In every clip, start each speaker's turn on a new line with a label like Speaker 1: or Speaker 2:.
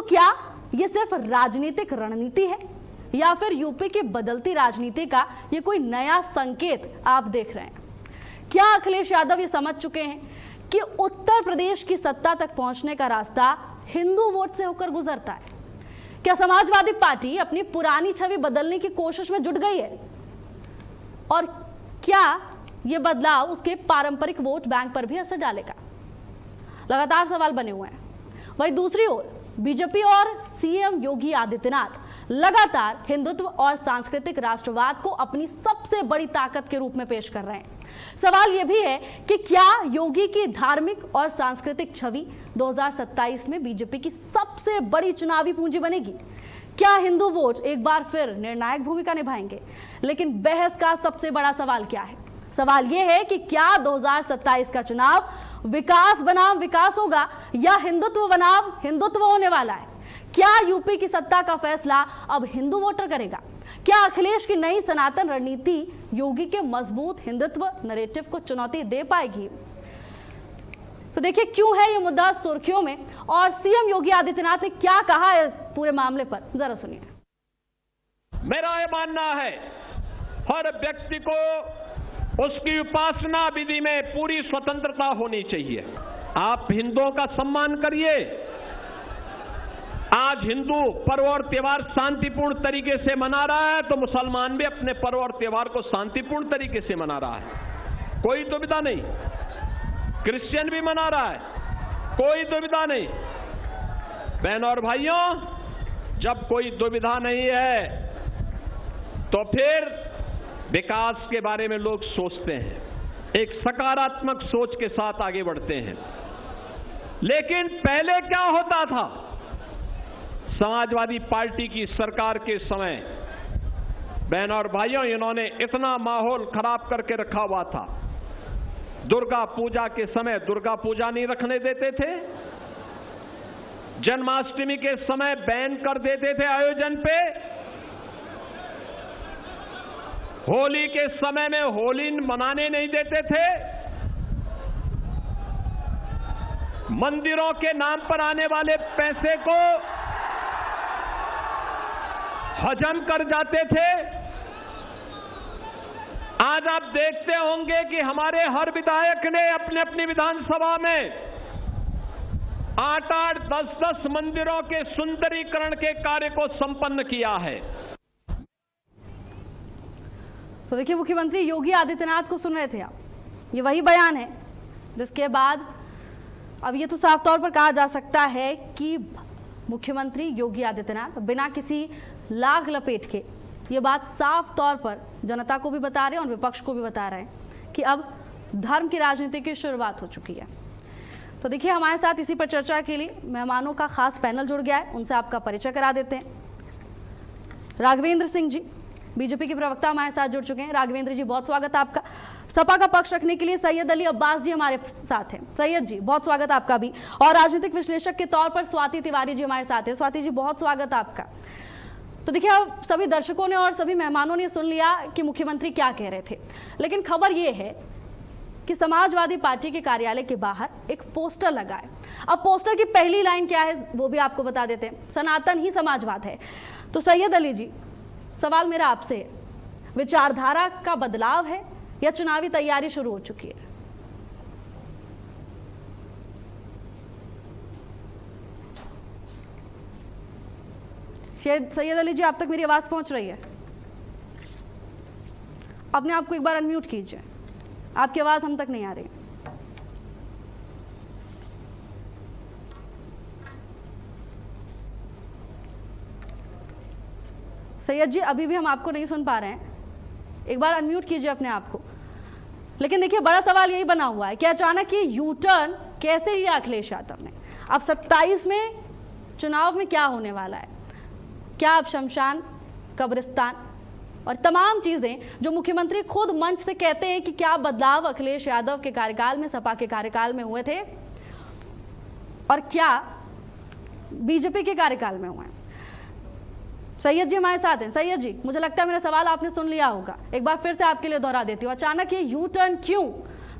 Speaker 1: क्या ये सिर्फ राजनीतिक रणनीति है या फिर यूपी की बदलती राजनीति का ये कोई नया संकेत आप देख रहे हैं? क्या अखिलेश यादव ये समझ चुके हैं कि उत्तर प्रदेश की सत्ता तक पहुंचने का रास्ता हिंदू वोट से होकर गुजरता है? क्या समाजवादी पार्टी अपनी पुरानी छवि बदलने की कोशिश में जुट गई है? और क्या यह बदलाव उसके पारंपरिक वोट बैंक पर भी असर डालेगा? लगातार सवाल बने हुए हैं। वहीं दूसरी ओर बीजेपी और सीएम योगी आदित्यनाथ लगातार हिंदुत्व और सांस्कृतिक राष्ट्रवाद को अपनी सबसे बड़ी ताकत के रूप में पेश कर रहे हैं। सवाल यह भी है कि क्या योगी की धार्मिक और सांस्कृतिक छवि 2027 में बीजेपी की सबसे बड़ी चुनावी पूंजी बनेगी? क्या हिंदू वोट एक बार फिर निर्णायक भूमिका निभाएंगे? लेकिन बहस का सबसे बड़ा सवाल क्या है? सवाल यह है कि क्या 2027 का चुनाव विकास बनाम विकास होगा या हिंदुत्व बनाम हिंदुत्व होने वाला है? क्या यूपी की सत्ता का फैसला अब हिंदू वोटर करेगा? क्या अखिलेश की नई सनातन रणनीति योगी के मजबूत हिंदुत्व नैरेटिव को चुनौती दे पाएगी? तो देखिए क्यों है ये मुद्दा सुर्खियों में और सीएम योगी आदित्यनाथ ने क्या कहा है इस पूरे मामले पर, जरा सुनिए।
Speaker 2: मेरा ये मानना है हर व्यक्ति को उसकी उपासना विधि में पूरी स्वतंत्रता होनी चाहिए। आप हिंदुओं का सम्मान करिए। आज हिंदू पर्व और त्योहार शांतिपूर्ण तरीके से मना रहा है तो मुसलमान भी अपने पर्व और त्योहार को शांतिपूर्ण तरीके से मना रहा है, कोई दुविधा नहीं। क्रिश्चियन भी मना रहा है, कोई दुविधा नहीं। बहनों और भाइयों, जब कोई दुविधा नहीं है तो फिर विकास के बारे में लोग सोचते हैं, एक सकारात्मक सोच के साथ आगे बढ़ते हैं। लेकिन पहले क्या होता था? समाजवादी पार्टी की सरकार के समय बहनों और भाइयों, इन्होंने इतना माहौल खराब करके रखा हुआ था। दुर्गा पूजा के समय दुर्गा पूजा नहीं रखने देते थे, जन्माष्टमी के समय बैन कर देते थे आयोजन पे, होली के समय में होली मनाने नहीं देते थे, मंदिरों के नाम पर आने वाले पैसे को हजम कर जाते थे। आज आप देखते होंगे कि हमारे हर विधायक ने अपने अपनी विधानसभा में 8-8, 10-10 मंदिरों के सुंदरीकरण के कार्य को संपन्न किया है।
Speaker 1: तो देखिए मुख्यमंत्री योगी आदित्यनाथ को सुन रहे थे आप, ये वही बयान है जिसके बाद अब ये तो साफ तौर पर कहा जा सकता है कि मुख्यमंत्री योगी आदित्यनाथ बिना किसी लाग लपेट के ये बात साफ तौर पर जनता को भी बता रहे हैं और विपक्ष को भी बता रहे हैं कि अब धर्म की राजनीति की शुरुआत हो चुकी है। तो देखिए हमारे साथ इसी पर चर्चा के लिए मेहमानों का खास पैनल जुड़ गया है, उनसे आपका परिचय करा देते हैं। राघवेंद्र सिंह जी बीजेपी के प्रवक्ता हमारे साथ जुड़ चुके हैं। राघवेंद्र जी बहुत स्वागत आपका। सपा का पक्ष रखने के लिए सैयद अली अब्बास जी हमारे साथ हैं। सैयद जी बहुत स्वागत आपका भी। और राजनीतिक विश्लेषक के तौर पर स्वाति तिवारी जी हमारे साथ हैं। स्वाति जी बहुत स्वागत आपका। तो देखिए अब सभी दर्शकों ने और सभी मेहमानों ने सुन लिया कि मुख्यमंत्री क्या कह रहे थे, लेकिन खबर यह है कि समाजवादी पार्टी के कार्यालय के बाहर एक पोस्टर लगा है। अब पोस्टर की पहली लाइन क्या है वो भी आपको बता देते हैं, सनातन ही समाजवाद है। तो सैयद अली जी सवाल मेरा आपसे है, विचारधारा का बदलाव है या चुनावी तैयारी शुरू हो चुकी है? सैयद अली जी आप तक मेरी आवाज पहुंच रही है? अपने आप को एक बार अनम्यूट कीजिए, आपकी आवाज हम तक नहीं आ रही। सैयद जी अभी भी हम आपको नहीं सुन पा रहे हैं, एक बार अनम्यूट कीजिए अपने आप को। लेकिन देखिए बड़ा सवाल यही बना हुआ है कि अचानक ये यू टर्न कैसे लिया अखिलेश यादव ने? अब 27 में चुनाव में क्या होने वाला है? क्या अब शमशान, कब्रिस्तान और तमाम चीजें जो मुख्यमंत्री खुद मंच से कहते हैं कि क्या बदलाव अखिलेश यादव के कार्यकाल में, सपा के कार्यकाल में हुए थे और क्या बीजेपी के कार्यकाल में हुए हैं? सैयद जी हमारे साथ हैं। सैयद जी मुझे लगता है मेरा सवाल आपने सुन लिया होगा, एक बार फिर से आपके लिए दोहरा देती हूँ। अचानक ये यू टर्न क्यों?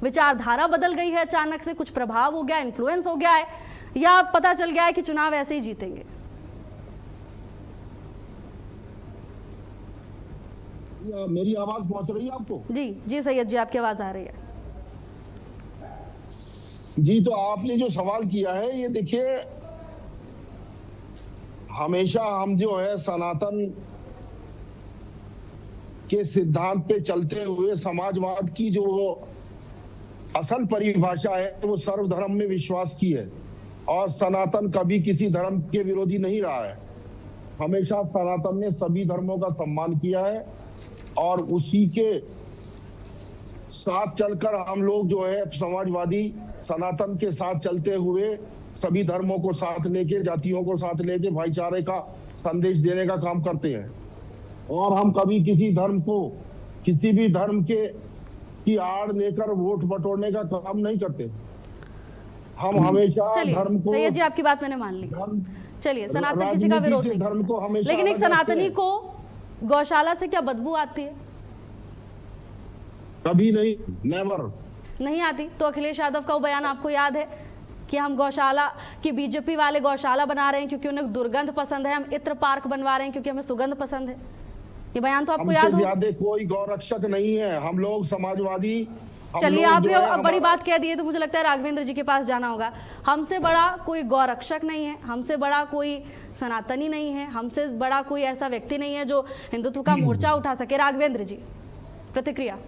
Speaker 1: विचारधारा बदल गई है अचानक से, कुछ प्रभाव हो गया, इन्फ्लुएंस हो गया है, या पता चल गया है कि चुनाव ऐसे ही जीतेंगे?
Speaker 3: मेरी आवाज पहुंच रही है आपको?
Speaker 1: जी जी सैयद जी, आपकी आवाज आ रही है।
Speaker 3: जी, तो आपने जो सवाल किया है, ये देखिए, हमेशा हम जो है सनातन के सिद्धांत पे चलते हुए समाजवाद की जो असल परिभाषा है वो सर्वधर्म में विश्वास की है, और सनातन कभी किसी धर्म के विरोधी नहीं रहा है। हमेशा सनातन ने सभी धर्मों का सम्मान किया है, और उसी के साथ चलकर हम लोग जो है समाजवादी सनातन के साथ चलते हुए सभी धर्मों को साथ लेके, जातियों को साथ लेके भाईचारे का संदेश देने का काम करते हैं। और हम कभी किसी धर्म को, किसी भी धर्म के की आड़ लेकर वोट बटोरने का काम नहीं करते। हम हमेशा धर्म को,
Speaker 1: सैयद जी आपकी बात मैंने मान ली। चलिए, सनातन किसी का विरोध नहीं,
Speaker 3: धर्म को हमेशा,
Speaker 1: लेकिन एक सनातनी को गौशाला से क्या बदबू आती है?
Speaker 3: कभी नहीं, नेवर
Speaker 1: नहीं आती। तो अखिलेश यादव का वो बयान आपको याद है कि हम गौशाला की, बीजेपी वाले गौशाला बना रहे हैं क्योंकि उन्हें दुर्गंध पसंद है, हम इत्र पार्क बनवा रहे हैं क्योंकि हमें सुगंध पसंद है। ये बयान तो आपको याद हो।
Speaker 3: ज्यादा कोई गौरक्षक नहीं है, हम लोग समाजवादी।
Speaker 1: चलिए, आप अब बड़ी बात कह दी है तो मुझे लगता है राघवेंद्र जी के पास जाना होगा। हमसे बड़ा कोई गौरक्षक नहीं है, हमसे बड़ा कोई सनातनी नहीं है, हमसे बड़ा कोई ऐसा व्यक्ति नहीं है जो हिंदुत्व का मोर्चा उठा सके। राघवेंद्र जी, प्रतिक्रिया।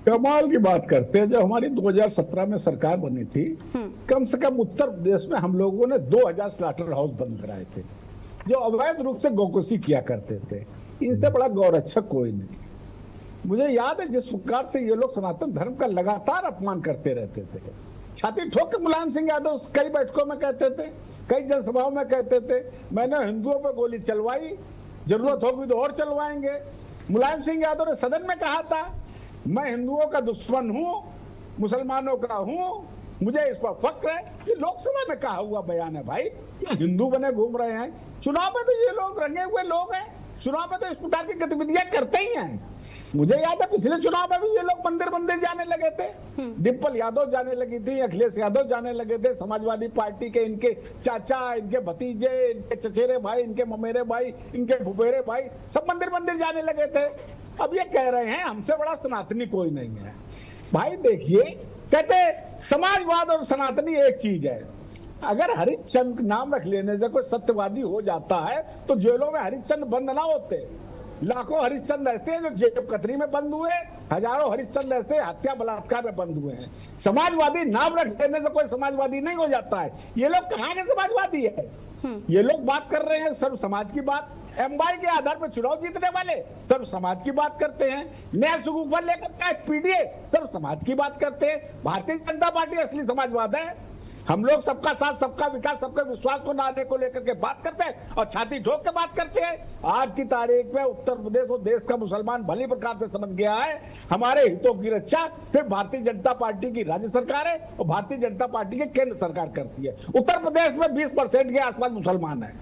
Speaker 4: कमाल की बात करते हैं। जब हमारी 2017 में सरकार बनी थी, कम से कम उत्तर प्रदेश में हम लोगों ने 2000 स्लॉटर हाउस बंद कराए थे जो अवैध रूप से गौकुशी किया करते थे। इनसे बड़ा गौरक्षक कोई नहीं। मुझे याद है जिस प्रकार से ये लोग सनातन धर्म का लगातार अपमान करते रहते थे। छाती ठोक के मुलायम सिंह यादव कई बैठकों में कहते थे, कई जनसभाओं में कहते थे, मैंने हिंदुओं पर गोली चलवाई, जरूरत होगी तो और चलवाएंगे। मुलायम सिंह यादव ने सदन में कहा था, मैं हिंदुओं का दुश्मन हूं, मुसलमानों का हूं, मुझे इस पर फक्र है। ये लोकसभा में कहा हुआ बयान है भाई। हिंदू बने घूम रहे हैं, चुनाव में तो ये लोग रंगे हुए लोग हैं, चुनाव में तो इस प्रकार की गतिविधियां करते ही हैं। मुझे याद है पिछले चुनाव में भी ये लोग मंदिर मंदिर जाने लगे थे, डिम्पल यादव जाने लगी थी, अखिलेश यादव जाने लगे थे, समाजवादी पार्टी के इनके चाचा, इनके भतीजे, इनके चचेरे भाई, इनके ममेरे भाई, इनके फुफेरे भाई, सब मंदिर मंदिर जाने लगे थे। अब ये कह रहे हैं हमसे बड़ा सनातनी कोई नहीं है। भाई देखिए, कहते समाजवाद और सनातनी एक चीज है। अगर हरिश्चंद्र नाम रख लेने से कोई सत्यवादी हो जाता है तो जेलों में हरिश्चंद्र बंद ना होते। लाखों हरिश्चंद्र ऐसे हैं जो जेब कतरी में बंद हुए, हजारों हरिश्चंद्र ऐसे हत्या बलात्कार में बंद हुए हैं। समाजवादी नाम रख लेने से कोई समाजवादी नहीं हो जाता है। ये लोग कहाँ के समाजवादी है? ये लोग बात कर रहे हैं सर्व समाज की बात, एमवाई के आधार पर चुनाव जीतने वाले सर्व समाज की बात करते हैं, न्याय सुगुफा लेकर का पीडीए सर्व समाज की बात करते हैं। भारतीय जनता पार्टी असली समाजवाद है। हम लोग सबका साथ, सबका विकास, सबके विश्वास को नाने को लेकर के बात करते हैं और छाती ठोक के बात करते हैं। आज की तारीख में उत्तर प्रदेश और देश का मुसलमान भली प्रकार से समझ गया है हमारे हितों की रक्षा सिर्फ भारतीय जनता पार्टी की राज्य सरकार है और भारतीय जनता पार्टी की केंद्र सरकार करती है। उत्तर प्रदेश में 20% के आसपास मुसलमान है।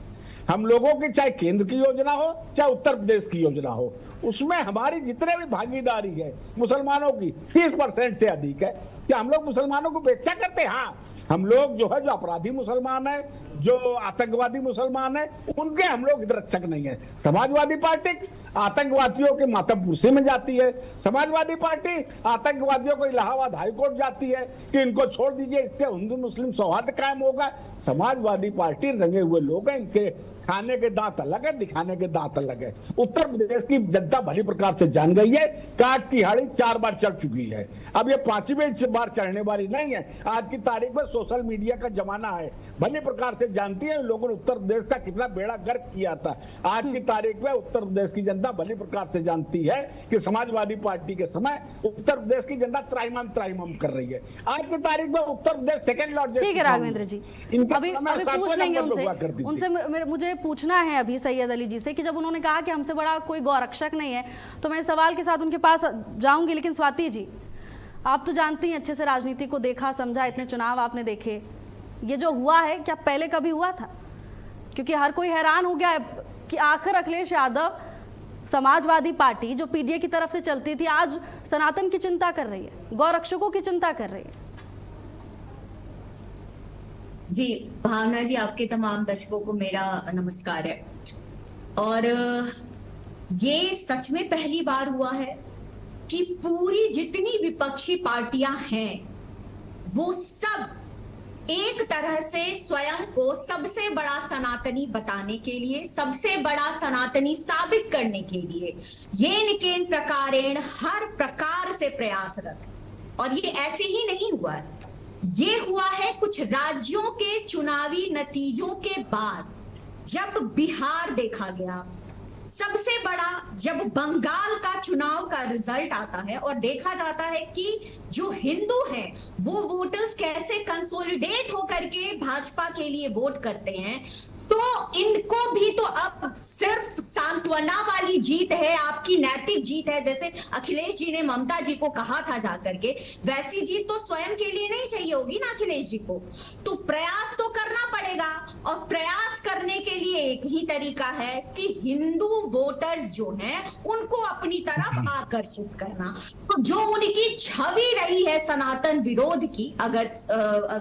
Speaker 4: हम लोगों की चाहे केंद्र की योजना हो चाहे उत्तर प्रदेश की योजना हो, उसमें हमारी जितने भी भागीदारी है मुसलमानों की 30% से अधिक है। क्या हम लोग मुसलमानों को उपेक्षा करते हैं? हाँ, हम लोग जो है, जो अपराधी मुसलमान है, जो आतंकवादी मुसलमान है, उनके हम लोग रक्षक नहीं है। समाजवादी पार्टी आतंकवादियों के मातमपुरसी में जाती है, समाजवादी पार्टी आतंकवादियों को इलाहाबाद हाईकोर्ट जाती है कि इनको छोड़ दीजिए, इससे हिंदू मुस्लिम सौहार्द कायम होगा। समाजवादी पार्टी रंगे हुए लोग हैं, इनके खाने के दांत अलग है, दिखाने के दांत अलग है। उत्तर प्रदेश की जनता भली प्रकार से जान गई है। काट की हाड़ी 4 बार चढ़ चुकी है, अब ये 5वीं बार चढ़ने वाली नहीं है। आज की तारीख में सोशल मीडिया का जमाना है, भली प्रकार से जानती है लोगों ने उत्तर प्रदेश का कितना बेड़ा गर्क किया था। आज की तारीख में उत्तर प्रदेश की जनता भली प्रकार से जानती है कि समाजवादी पार्टी के समय उत्तर प्रदेश की जनता त्राहिमाम कर रही है। आज की तारीख में उत्तर प्रदेश सेकंड लार्जेस्ट।
Speaker 1: ठीक है राघवेंद्र जी, अभी पूछ लेंगे उनसे मुझे पूछना है अभी सैयद अली जी से कि जब उन्होंने कहा कि हमसे बड़ा कोई गौरक्षक नहीं है, तो मैं सवाल के साथ उनके पास जाऊंगी। लेकिन स्वाति जी, आप तो जानती हैं अच्छे से, राजनीति को देखा समझा, इतने चुनाव आपने देखे, ये जो हुआ है क्या पहले कभी हुआ था? क्योंकि हर कोई हैरान हो गया है कि आखिर अखिलेश यादव समाजवादी पार्टी जो पीडीए की तरफ से चलती थी आज सनातन की चिंता कर रही है, गौरक्षकों की चिंता कर रही है।
Speaker 5: जी भावना जी, आपके तमाम दर्शकों को मेरा नमस्कार है। और ये सच में पहली बार हुआ है कि पूरी जितनी विपक्षी पार्टियां हैं वो सब एक तरह से स्वयं को सबसे बड़ा सनातनी बताने के लिए, सबसे बड़ा सनातनी साबित करने के लिए ये निकेन प्रकारेण हर प्रकार से प्रयासरत। और ये ऐसे ही नहीं हुआ है, ये हुआ है कुछ राज्यों के चुनावी नतीजों के बाद। जब बिहार देखा गया, सबसे बड़ा जब बंगाल का चुनाव का रिजल्ट आता है और देखा जाता है कि जो हिंदू हैं वो वोटर्स कैसे कंसोलिडेट होकर के भाजपा के लिए वोट करते हैं, तो इनको भी तो अब सिर्फ सांत्वना वाली जीत है, आपकी नैतिक जीत है। जैसे अखिलेश जी ने ममता जी को कहा था जाकर के, वैसी जीत तो स्वयं के लिए नहीं चाहिए होगी ना अखिलेश जी को। तो प्रयास तो करना पड़ेगा, और प्रयास करने के लिए एक ही तरीका है कि हिंदू वोटर्स जो हैं उनको अपनी तरफ आकर्षित करना। तो जो उनकी छवि रही है सनातन विरोध की, अगर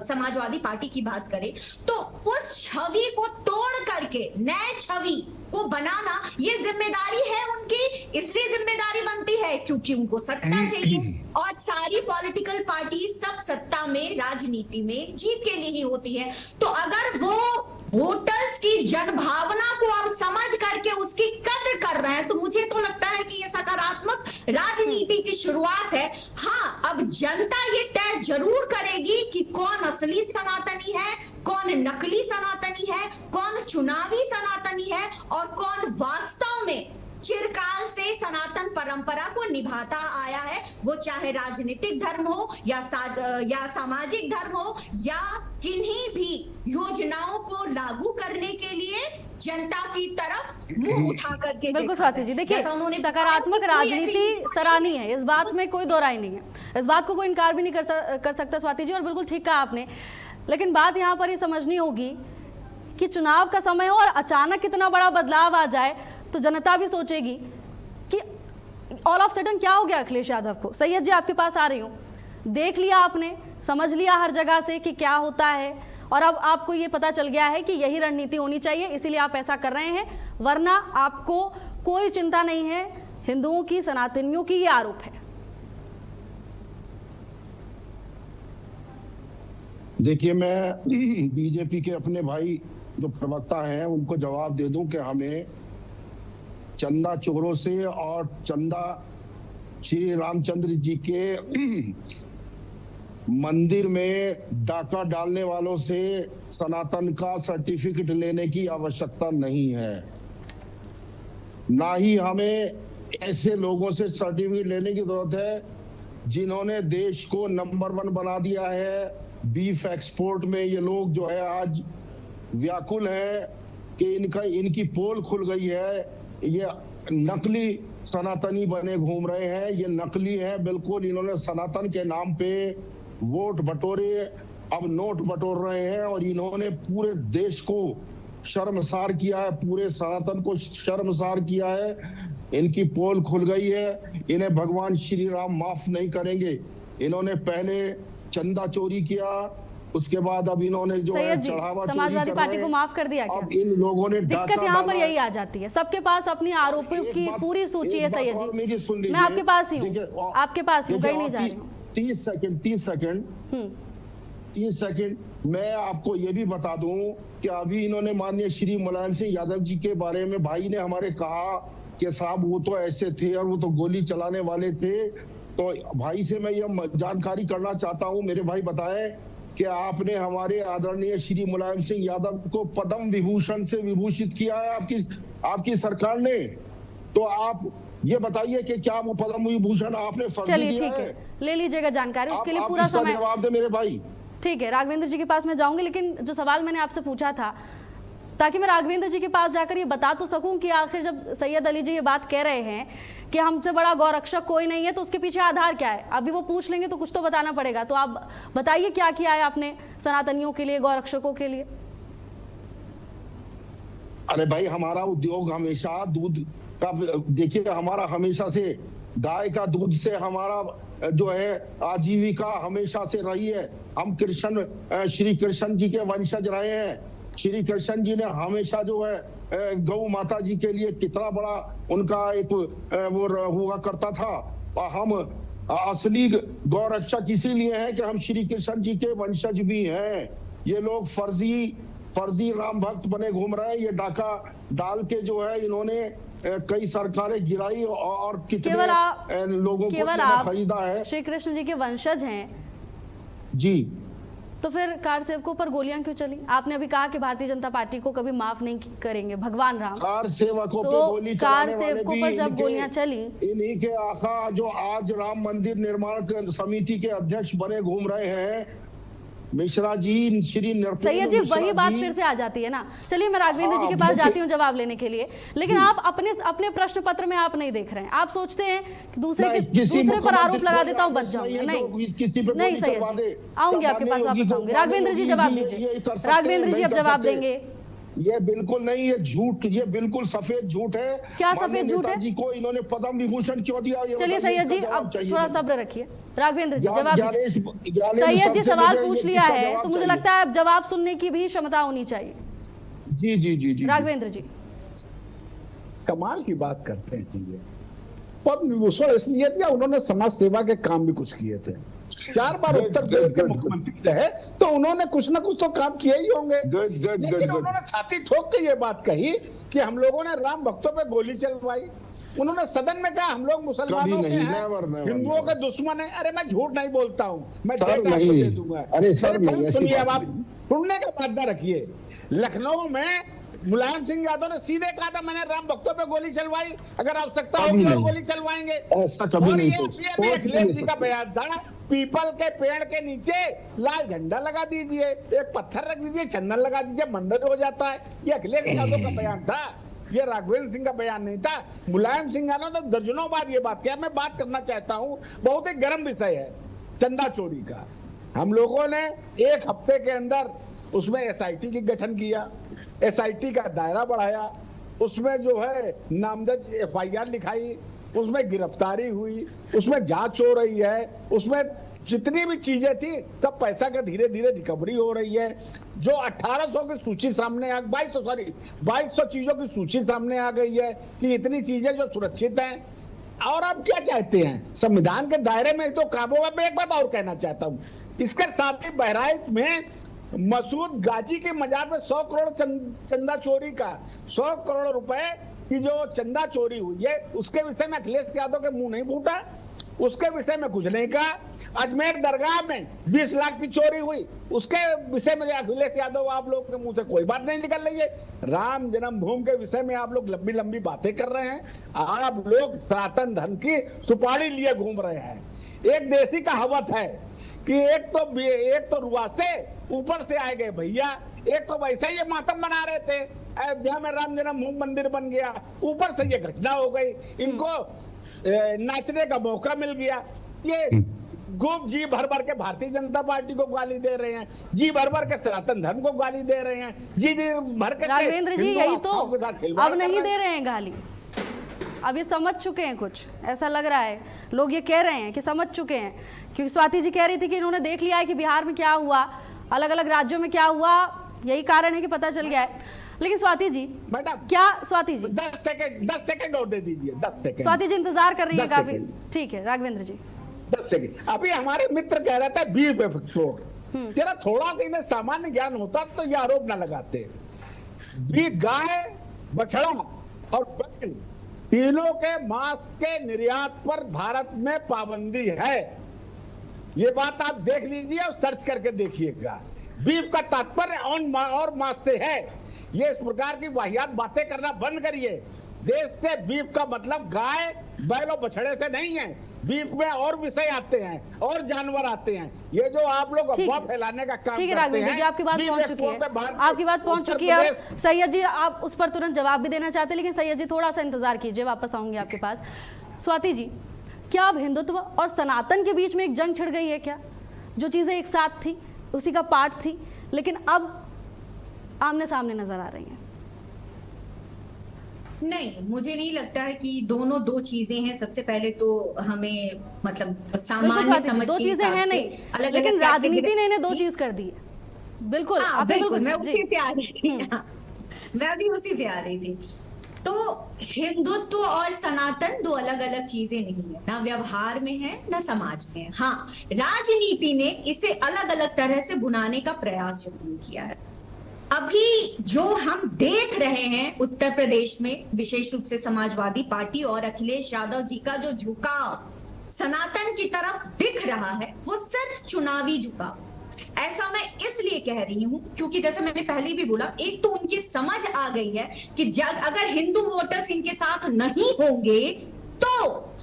Speaker 5: समाजवादी पार्टी की बात करें, तो उस छवि को तोड़ करके नए छवि को बनाना ये जिम्मेदारी है उनकी। इसलिए जिम्मेदारी बनती है क्योंकि उनको सत्ता चाहिए, और सारी पॉलिटिकल पार्टी सब सत्ता में, राजनीति में जीत के लिए ही होती है। तो अगर वो वोटर्स की जनभावना को अब समझ करके उसकी कद्र कर रहे हैं, तो मुझे तो लगता है कि ये सकारात्मक राजनीति की शुरुआत है। हाँ, अब जनता ये तय जरूर करेगी कि कौन असली सनातनी है, कौन नकली सनातनी है, कौन चुनावी सनातनी है, और कौन वास्तव में चिरकाल से सनातन परंपरा को निभाता आया है, वो चाहे राजनीतिक धर्म हो या सामाजिक धर्म हो, या किन्हीं भी योजनाओं को लागू करने के लिए जनता की तरफ मुंह उठा करके।
Speaker 1: बिल्कुल स्वाति जी, देखिए सकारात्मक राजनीति सराहनीय है, इस बात में कोई दो राय नहीं है, इस बात को कोई इनकार भी नहीं कर सकता स्वाति जी, और बिल्कुल ठीक कहा आपने। लेकिन बात यहाँ पर ये समझनी होगी कि चुनाव का समय हो और अचानक इतना बड़ा बदलाव आ जाए तो जनता भी सोचेगी कि ऑल ऑफ सडन क्या हो गया अखिलेश यादव को। सैयद जी, आपके पास आ रही हूँ, देख लिया आपने, समझ लिया हर जगह से कि क्या होता है, और अब आपको ये पता चल गया है कि यही रणनीति होनी चाहिए, इसीलिए आप ऐसा कर रहे हैं, वरना आपको कोई चिंता नहीं है हिंदुओं की, सनातनियों की, ये आरोप है।
Speaker 3: देखिए, मैं बीजेपी के अपने भाई जो प्रवक्ता हैं उनको जवाब दे दूं कि हमें चंदा चोरों से और चंदा श्री रामचंद्र जी के मंदिर में डाका डालने वालों से सनातन का सर्टिफिकेट लेने की आवश्यकता नहीं है, ना ही हमें ऐसे लोगों से सर्टिफिकेट लेने की जरूरत है जिन्होंने देश को नंबर 1 बना दिया है बीफ एक्सपोर्ट में। ये लोग जो है आज व्याकुल है कि इनकी पोल खुल गई है, ये नकली सनातनी बने घूम रहे हैं, ये नकली है बिल्कुल। इन्होंने सनातन के नाम पे वोट बटोरे, अब नोट बटोर रहे हैं, और इन्होंने पूरे देश को शर्मसार किया है, पूरे सनातन को शर्मसार किया है। इनकी पोल खुल गई है, इन्हें भगवान श्री राम माफ नहीं करेंगे। इन्होंने पहले चंदा चोरी किया, उसके बाद अब इन्होंने जो है चढ़ावा
Speaker 1: समाजवादी पार्टी को माफ कर दिया क्या?
Speaker 3: अब इन लोगों ने
Speaker 1: दिक्कत यहाँ पर यही आ जाती है, सबके पास अपनी आरोपों की पूरी सूची है। सैयद जी, मैं आपके पास ही हूँ, आपके पास ही, कहीं नहीं जा रही हूँ।
Speaker 3: 30 सेकंड मैं आपको ये भी बता दूं कि अभी इन्होंने माननीय श्री मुलायम सिंह यादव जी के बारे में भाई ने हमारे कहा कि साहब वो तो ऐसे थे और वो तो गोली चलाने वाले थे। तो भाई से मैं ये जानकारी करना चाहता हूं, मेरे भाई बताएं कि आपने हमारे आदरणीय श्री मुलायम सिंह यादव को पद्म विभूषण से विभूषित किया है आपकी सरकार ने, तो आप ये बताइए कि क्या वो पद्म विभूषण आपने फर्जी दिया है?
Speaker 1: ले लीजिएगा जानकारी, उसके लिए पूरा समय
Speaker 3: जवाब दे मेरे भाई।
Speaker 1: ठीक है, राघवेंद्र जी के पास मैं जाऊंगी, लेकिन जो सवाल मैंने आपसे पूछा था, ताकि मैं राघवेंद्र जी के पास जाकर ये बता तो सकूं कि आखिर जब सैयद अली जी ये बात कह रहे हैं कि हमसे बड़ा गौरक्षक कोई नहीं है, तो उसके पीछे आधार क्या है? अभी वो पूछ लेंगे तो कुछ तो बताना पड़ेगा, तो आप बताइए क्या किया है आपने सनातनियों के लिए, गौरक्षकों के लिए?
Speaker 3: अरे भाई, हमारा उद्योग हमेशा दूध का, देखिए हमारा हमेशा से गाय का दूध से हमारा जो है आजीविका हमेशा से रही है। हम श्री कृष्ण जी के वंशज रहे हैं, श्री कृष्ण जी ने हमेशा जो है गौ माता जी के लिए कितना बड़ा उनका एक वो हुआ करता था। और हम असली गौ रक्षक इसीलिए हैं कि हम श्री कृष्ण जी के वंशज भी हैं। ये लोग फर्जी राम भक्त बने घूम रहे हैं। ये डाका डाल के जो है इन्होंने कई सरकारें गिराई और कितने लोगों को खरीदा है।
Speaker 1: श्री कृष्ण जी के वंशज हैं
Speaker 3: जी,
Speaker 1: तो फिर कार सेवकों पर गोलियां क्यों चली? आपने अभी कहा कि भारतीय जनता पार्टी को कभी माफ नहीं करेंगे भगवान राम।
Speaker 3: कार सेवकों
Speaker 1: तो
Speaker 3: पे गोली
Speaker 1: कार
Speaker 3: चलाने वाले
Speaker 1: सेवकों
Speaker 3: भी
Speaker 1: पर जब गोलियां चली,
Speaker 3: इन्हीं के आका जो आज राम मंदिर निर्माण समिति के अध्यक्ष बने घूम रहे हैं, मिश्रा जी, श्री
Speaker 1: सैयद जी, वही बात फिर से आ जाती है ना। चलिए मैं राघवेंद्र जी के पास जाती हूँ जवाब लेने के लिए, लेकिन आप अपने प्रश्न पत्र में आप नहीं देख रहे हैं। आप सोचते हैं दूसरे पर आरोप लगा देता हूँ बच जाऊंगा। नहीं सैयद जी, आऊंगी आपके पास, वापस आऊंगी। राघवेंद्र जी जवाब दीजिए। राघवेंद्र जी अब जवाब देंगे।
Speaker 3: ये बिल्कुल नहीं, ये झूठ, ये बिल्कुल सफेद झूठ है।
Speaker 1: क्या सफेद झूठ है?
Speaker 3: जी को इन्होंने पद्म विभूषण क्यों दिया?
Speaker 1: चलिए सैयद जी, अब थोड़ा सब्र रखिए। राघवेंद्र जी जवाब दीजिए। सैयद जी सवाल पूछ लिया है तो मुझे लगता है अब जवाब सुनने की भी क्षमता होनी चाहिए।
Speaker 3: जी जी जी जी
Speaker 1: राघवेंद्र जी,
Speaker 4: कमाल की बात करते हैं ये। पद्म विभूषण इसलिए दिया, उन्होंने समाज सेवा के काम भी कुछ किए थे। 4 बार उत्तर प्रदेश के मुख्यमंत्री रहे, तो उन्होंने कुछ ना कुछ तो काम किए ही होंगे। लेकिन उन्होंने छाती ठोक के ये बात कही कि हम लोगों ने राम भक्तों पे गोली चलवाई। उन्होंने सदन में कहा हम लोग मुसलमानों के हैं, हिंदुओं के दुश्मन है। अरे मैं झूठ नहीं बोलता हूँ, मैं दे दूंगा।
Speaker 3: अरे सर
Speaker 4: सुनिए, अब आप सुनने का वादा रखिए। लखनऊ में मुलायम सिंह यादव ने सीधे कहा था मैंने राम भक्तों पे गोली चलवाई, अगर आवश्यकता होगी तो गोली चलवाएंगे।
Speaker 3: ऐसा कभी नहीं। तो
Speaker 4: अखिलेश जी का बयान था, पीपल के पेड़ के नीचे लाल झंडा लगा दीजिए, एक पत्थर रख दीजिए, चंदन लगा दीजिए, मंदिर हो जाता है। ये अखिलेश यादव का बयान था, ये राघवेंद्र सिंह का बयान नहीं था। मुलायम सिंह यादव तो दर्जनों बार ये बात किया। मैं बात करना चाहता हूँ, बहुत ही गर्म विषय है चंदा चोरी का। हम लोगों ने 1 हफ्ते के अंदर उसमें एसआईटी की गठन किया, एसआईटी का दायरा बढ़ाया, उसमें जो है नामजद एफआईआर लिखाई, उसमें गिरफ्तारी हुई, उसमें जांच हो रही है, उसमें जितनी भी चीजें थी सब पैसा का धीरे धीरे रिकवरी हो रही है। जो 1800 की सूची सामने 2200 चीजों की सूची सामने आ गई है कि इतनी चीजें जो सुरक्षित हैं। और आप क्या चाहते हैं? संविधान के दायरे में तो काबू है। मैं एक बात और कहना चाहता हूँ, इसके साथ ही बहराइच में मसूद गाजी के मजार में 100 करोड़ चंदा चोरी का 100 करोड़ रुपए की जो चंदा चोरी हुई है, उसके विषय में अखिलेश यादव के मुंह नहीं फूटा, उसके विषय में कुछ नहीं कहा। अजमेर दरगाह में 20 लाख की चोरी हुई, उसके विषय में अखिलेश यादव आप लोग के मुंह से कोई बात नहीं निकल रही है। राम जन्मभूमि के विषय में आप लोग लंबी लंबी बातें कर रहे हैं। आप लोग सनातन धर्म की सुपारी लिए घूम रहे हैं। एक देसी कहावत है कि एक तो रुआ से ऊपर से आए गए भैया, एक तो वैसे ही ये मातम बना रहे थे, अयोध्या में राम जन्मभूमि मंदिर बन गया, ऊपर से ये घटना हो गई, इनको नाचने का मौका मिल गया। ये खूब जी भर भर के भारतीय जनता पार्टी को गाली दे रहे हैं, जी भर भर के सनातन धर्म को गाली दे रहे हैं, जी भर के
Speaker 1: राघवेंद्र जी यही तो अब नहीं दे रहे हैं गाली, अब ये समझ चुके हैं। कुछ ऐसा लग रहा है, लोग ये कह रहे हैं कि समझ चुके हैं, क्योंकि स्वाति जी कह रही थी कि इन्होंने देख लिया है कि बिहार में क्या हुआ, अलग अलग राज्यों में क्या हुआ, यही कारण है कि पता चल गया है। लेकिन स्वाति जी, क्या स्वाति जी 10
Speaker 4: सेकंड और दे दीजिए, 10 सेकंड।
Speaker 1: स्वाति जी इंतजार कर रही है काफी। ठीक है राघवेंद्र जी
Speaker 4: 10 सेकंड। अभी हमारे मित्र कह रहे थे बीफ एक्सपोर्ट, तेरा थोड़ा सा इन्हें सामान्य ज्ञान होता तो ये आरोप ना लगाते। गाय, बछड़ा और बैल तीनों के मांस के निर्यात पर भारत में पाबंदी है। ये बात आप देख लीजिए और सर्च करके देखिएगा। बीफ का तात्पर्य और मांस से है। ये इस प्रकार की वाहियात बातें करना बंद करिए। देश से बीफ का मतलब गाय, बैल और बछड़े से नहीं है। बीफ में और विषय आते हैं और जानवर आते हैं। ये जो आप लोग अफवाह फैलाने का काम करते हैं।
Speaker 1: आपकी बात पहुंच चुकी है, आपकी बात पहुंच चुकी है। और सैयद जी आप उस पर तुरंत जवाब भी देना चाहते हैं, लेकिन सैयद जी थोड़ा सा इंतजार कीजिए, वापस आऊंगी आपके पास। स्वाति जी, क्या अब हिंदुत्व और सनातन के बीच में एक जंग छिड़ गई है क्या? जो चीजें एक साथ थी, उसी का पार्ट थी, लेकिन अब आमने सामने नजर आ रही हैं।
Speaker 5: नहीं, मुझे नहीं लगता है कि दोनों दो चीजें हैं। सबसे पहले तो हमें मतलब सामान्य समझ
Speaker 1: दो चीजें हैं नहीं, लेकिन राजनीति ने इन्हें दो चीज कर दी है। बिल्कुल,
Speaker 5: हाँ,
Speaker 1: आप
Speaker 5: बिल्कुल, मैं
Speaker 1: जी।
Speaker 5: उसी पे आ रही थी। हाँ, मैं भी उसी पे आ रही थी। तो हिंदुत्व और सनातन दो अलग अलग चीजें नहीं है, ना व्यवहार में है ना समाज में है। हाँ, राजनीति ने इसे अलग अलग तरह से बुनाने का प्रयास जरूर किया है। अभी जो हम देख रहे हैं उत्तर प्रदेश में, विशेष रूप से समाजवादी पार्टी और अखिलेश यादव जी का जो झुकाव सनातन की तरफ दिख रहा है, वो सिर्फ चुनावी झुकाव। ऐसा मैं इसलिए कह रही हूं क्योंकि जैसे मैंने पहले भी बोला, एक तो उनकी समझ आ गई है कि अगर हिंदू वोटर्स इनके साथ नहीं होंगे तो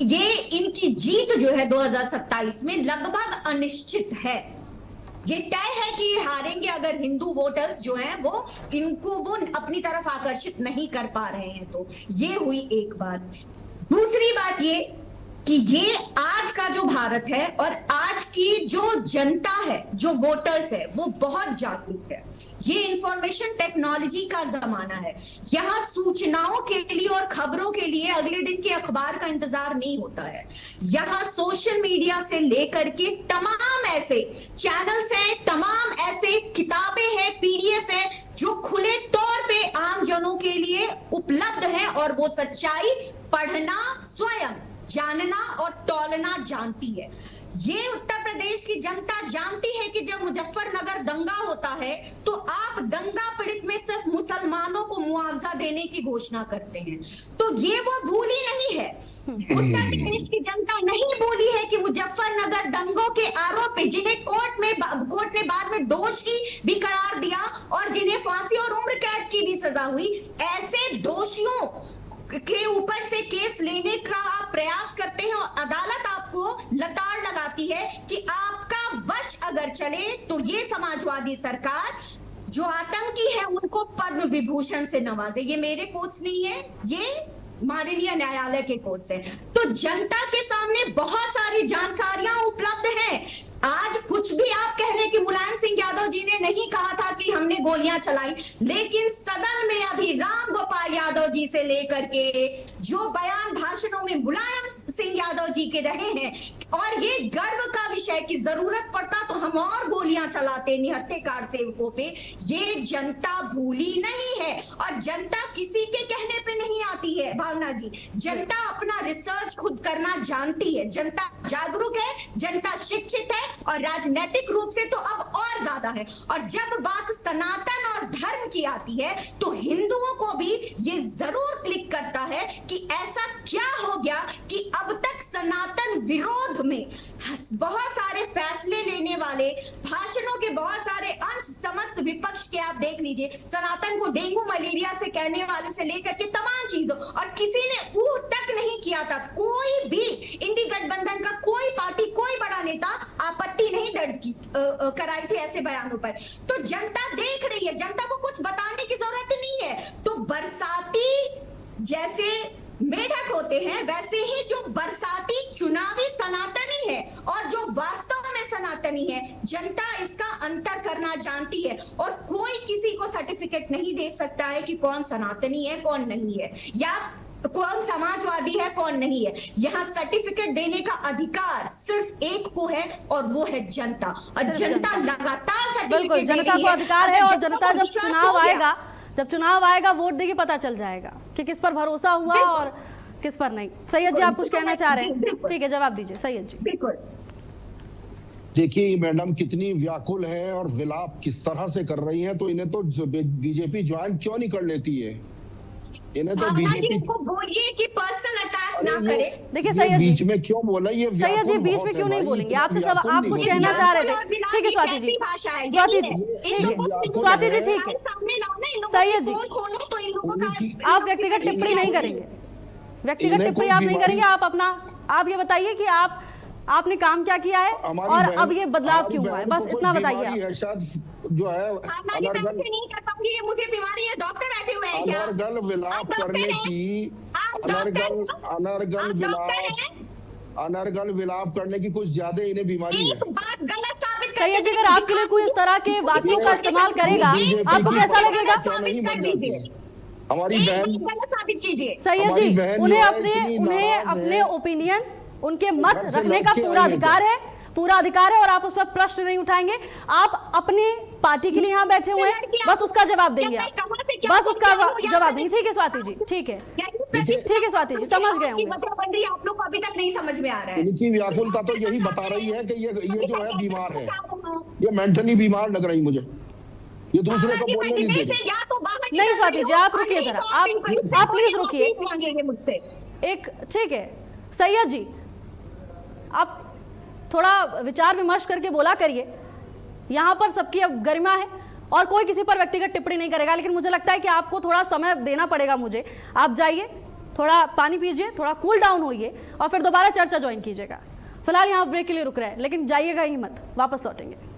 Speaker 5: ये इनकी जीत जो है 2027 में लगभग अनिश्चित है। ये तय है कि ये हारेंगे अगर हिंदू वोटर्स जो हैं वो इनको वो अपनी तरफ आकर्षित नहीं कर पा रहे हैं। तो ये हुई एक बात। दूसरी बात ये कि ये आज का जो भारत है और आज की जो जनता है, जो वोटर्स है, वो बहुत जागरूक है। ये इंफॉर्मेशन टेक्नोलॉजी का जमाना है। यहाँ सूचनाओं के लिए और खबरों के लिए अगले दिन के अखबार का इंतजार नहीं होता है। यहाँ सोशल मीडिया से लेकर के तमाम ऐसे चैनल्स हैं, तमाम ऐसे किताबें हैं, पीडीएफ है, जो खुले तौर पे आम जनों के लिए उपलब्ध है और वो सच्चाई पढ़ना, स्वयं जानना और तौलना जानती है। ये उत्तर प्रदेश की जनता जानती है कि जब मुजफ्फरनगर दंगा होता है तो आप दंगा पीड़ित में सिर्फ मुसलमानों को मुआवजा देने की घोषणा करते हैं। तो ये वो भूली नहीं है। उत्तर प्रदेश की जनता नहीं भूली है कि मुजफ्फरनगर दंगों के आरोपी, जिन्हें कोर्ट ने बाद में दोषी भी करार दिया और जिन्हें फांसी और उम्र कैद की भी सजा हुई, ऐसे दोषियों के ऊपर से केस लेने का आप प्रयास करते हैं और अदालत आपको लताड़ लगाती है कि आपका वश अगर चले तो ये समाजवादी सरकार जो आतंकी है उनको पद्म विभूषण से नवाजे। ये मेरे कोट्स नहीं है, ये माननीय न्यायालय के कोट्स हैं। तो जनता के सामने बहुत सारी जानकारियां उपलब्ध हैं। आज कुछ भी आप कह रहे हैं कि मुलायम सिंह यादव जी ने नहीं कहा था कि हमने गोलियां चलाई, लेकिन सदन में अभी राम गोपाल यादव जी से लेकर के जो बयान भाषणों में मुलायम सिंह यादव जी के रहे हैं, और ये गर्व का विषय कि जरूरत पड़ता तो हम और गोलियां चलाते निहत्थे कार सेवकों पे, ये जनता भूली नहीं है। और जनता किसी के कहने पे नहीं आती है भावना जी, जनता अपना रिसर्च खुद करना जानती है। जनता जागरूक है, जनता शिक्षित है और राजनीतिक रूप से तो अब और ज्यादा है। और जब बात सनातन और धर्म की आती है तो हिंदुओं को भी ये जरूर क्लिक करता है कि ऐसा क्या हो गया कि अब तक सनातन विरोध में बहुत सारे फैसले लेने वाले भाषणों के बहुत सारे अंश समस्त विपक्ष के आप देख लीजिए, सनातन को डेंगू मलेरिया से कहने वाले से लेकर के तमाम चीजों, और किसी ने ऊ तक नहीं किया था। कोई भी इंडी गठबंधन का कोई पार्टी, कोई बड़ा नेता आपत्ति नहीं दर्ज की कराई थी ऐसे बयानों पर। तो जनता देख रही है, जनता को कुछ बताने की जरूरत नहीं है। तो बरसाती जैसे मेढक होते हैं वैसे ही जो बरसाती चुनावी सनातनी है और जो वास्तव में सनातनी है, जनता इसका अंतर करना जानती है। और कोई किसी को सर्टिफिकेट नहीं दे सकता है कि कौन सनातनी है कौन नहीं है, या कौन समाजवादी है कौन नहीं है। यहाँ सर्टिफिकेट देने का अधिकार सिर्फ एक को है और वो है जनता। और जनता लगातार सर्टिफिकेट दे रही है।
Speaker 1: जनता को अधिकार है और जनता जब चुनाव आएगा वोट देके पता चल जाएगा कि किस पर भरोसा हुआ और किस पर नहीं। सैयद जी, आप कुछ कहना चाह रहे हैं? ठीक है, जवाब दीजिए सैयद जी।
Speaker 5: बिल्कुल।
Speaker 3: देखिए मैडम कितनी व्याकुल है और विलाप किस तरह से कर रही हैं, तो इन्हें तो बीजेपी ज्वाइन क्यों नहीं कर लेती है? इन्हें तो बीजेपी
Speaker 5: को बोलिए कि पर्सनल अटैक ना करे।
Speaker 1: देखिए सैयद जी,
Speaker 3: बीच में क्यों बोला ये?
Speaker 1: सैयद जी बीच में क्यों नहीं बोलेंगे? आपसे सब आप कुछ कहना चाह रहे थे। ठीक है स्वाति जी, स्वाति जी ठीक है, स्वाति जी ठीक है। सैयद जी, आप व्यक्तिगत टिप्पणी नहीं करेंगे, व्यक्तिगत टिप्पणी आप नहीं करेंगे। आप अपना आप ये बताइए कि आपने काम क्या किया है और अब ये बदलाव क्यों हुआ है, बस इतना बताइए आप।
Speaker 3: जो है
Speaker 5: नहीं कर पाऊंगी, ये मुझे बीमारी है, डॉक्टर बैठे हुए हैं क्या?
Speaker 3: अनर्गल विलाप करने की, अनर्गल विलाप करने की कुछ ज्यादा इन्हें बीमारी है।
Speaker 5: बात गलत साबित
Speaker 1: सैयद जी, अगर आपके लिए कोई इस तरह के वाक्यों का इस्तेमाल करेगा आपको कैसा लगेगा?
Speaker 3: हमारी बहन
Speaker 5: गलत साबित कीजिए।
Speaker 1: सैयद जी, उन्हें अपने ओपिनियन, उनके मत रखने का पूरा अधिकार है पूरा अधिकार है और आप उस पर प्रश्न नहीं उठाएंगे। आप अपनी पार्टी के लिए यहाँ बैठे हुए हैं, बस उसका जवाब देंगे आप, बस उसका जवाब देंगे। ठीक है स्वाति जी, ठीक है, ठीक है स्वाति जी, समझ गए होंगे।
Speaker 5: बन रही है, आप लोग को अभी तक नहीं समझ में आ रहा है।
Speaker 3: इनकी व्याकुलता तो यही बता रही है कि ये जो है बीमार है, ये मेंटली बीमार लग रही मुझे, ये दूसरे को बोलने नहीं दे रही।
Speaker 1: नहीं स्वाति जी, आप रुकिए जरा, आप प्लीज रुकिए
Speaker 5: मुझसे
Speaker 1: एक। ठीक है सैयद जी, आप थोड़ा विचार विमर्श करके बोला करिए, यहाँ पर सबकी अब गरिमा है और कोई किसी पर व्यक्तिगत टिप्पणी नहीं करेगा, लेकिन मुझे लगता है कि आपको थोड़ा समय देना पड़ेगा मुझे। आप जाइए, थोड़ा पानी पीजिए, थोड़ा कूल डाउन होइए और फिर दोबारा चर्चा ज्वाइन कीजिएगा। फिलहाल यहाँ ब्रेक के लिए रुक रहे हैं, लेकिन जाइएगा ही मत, वापस लौटेंगे।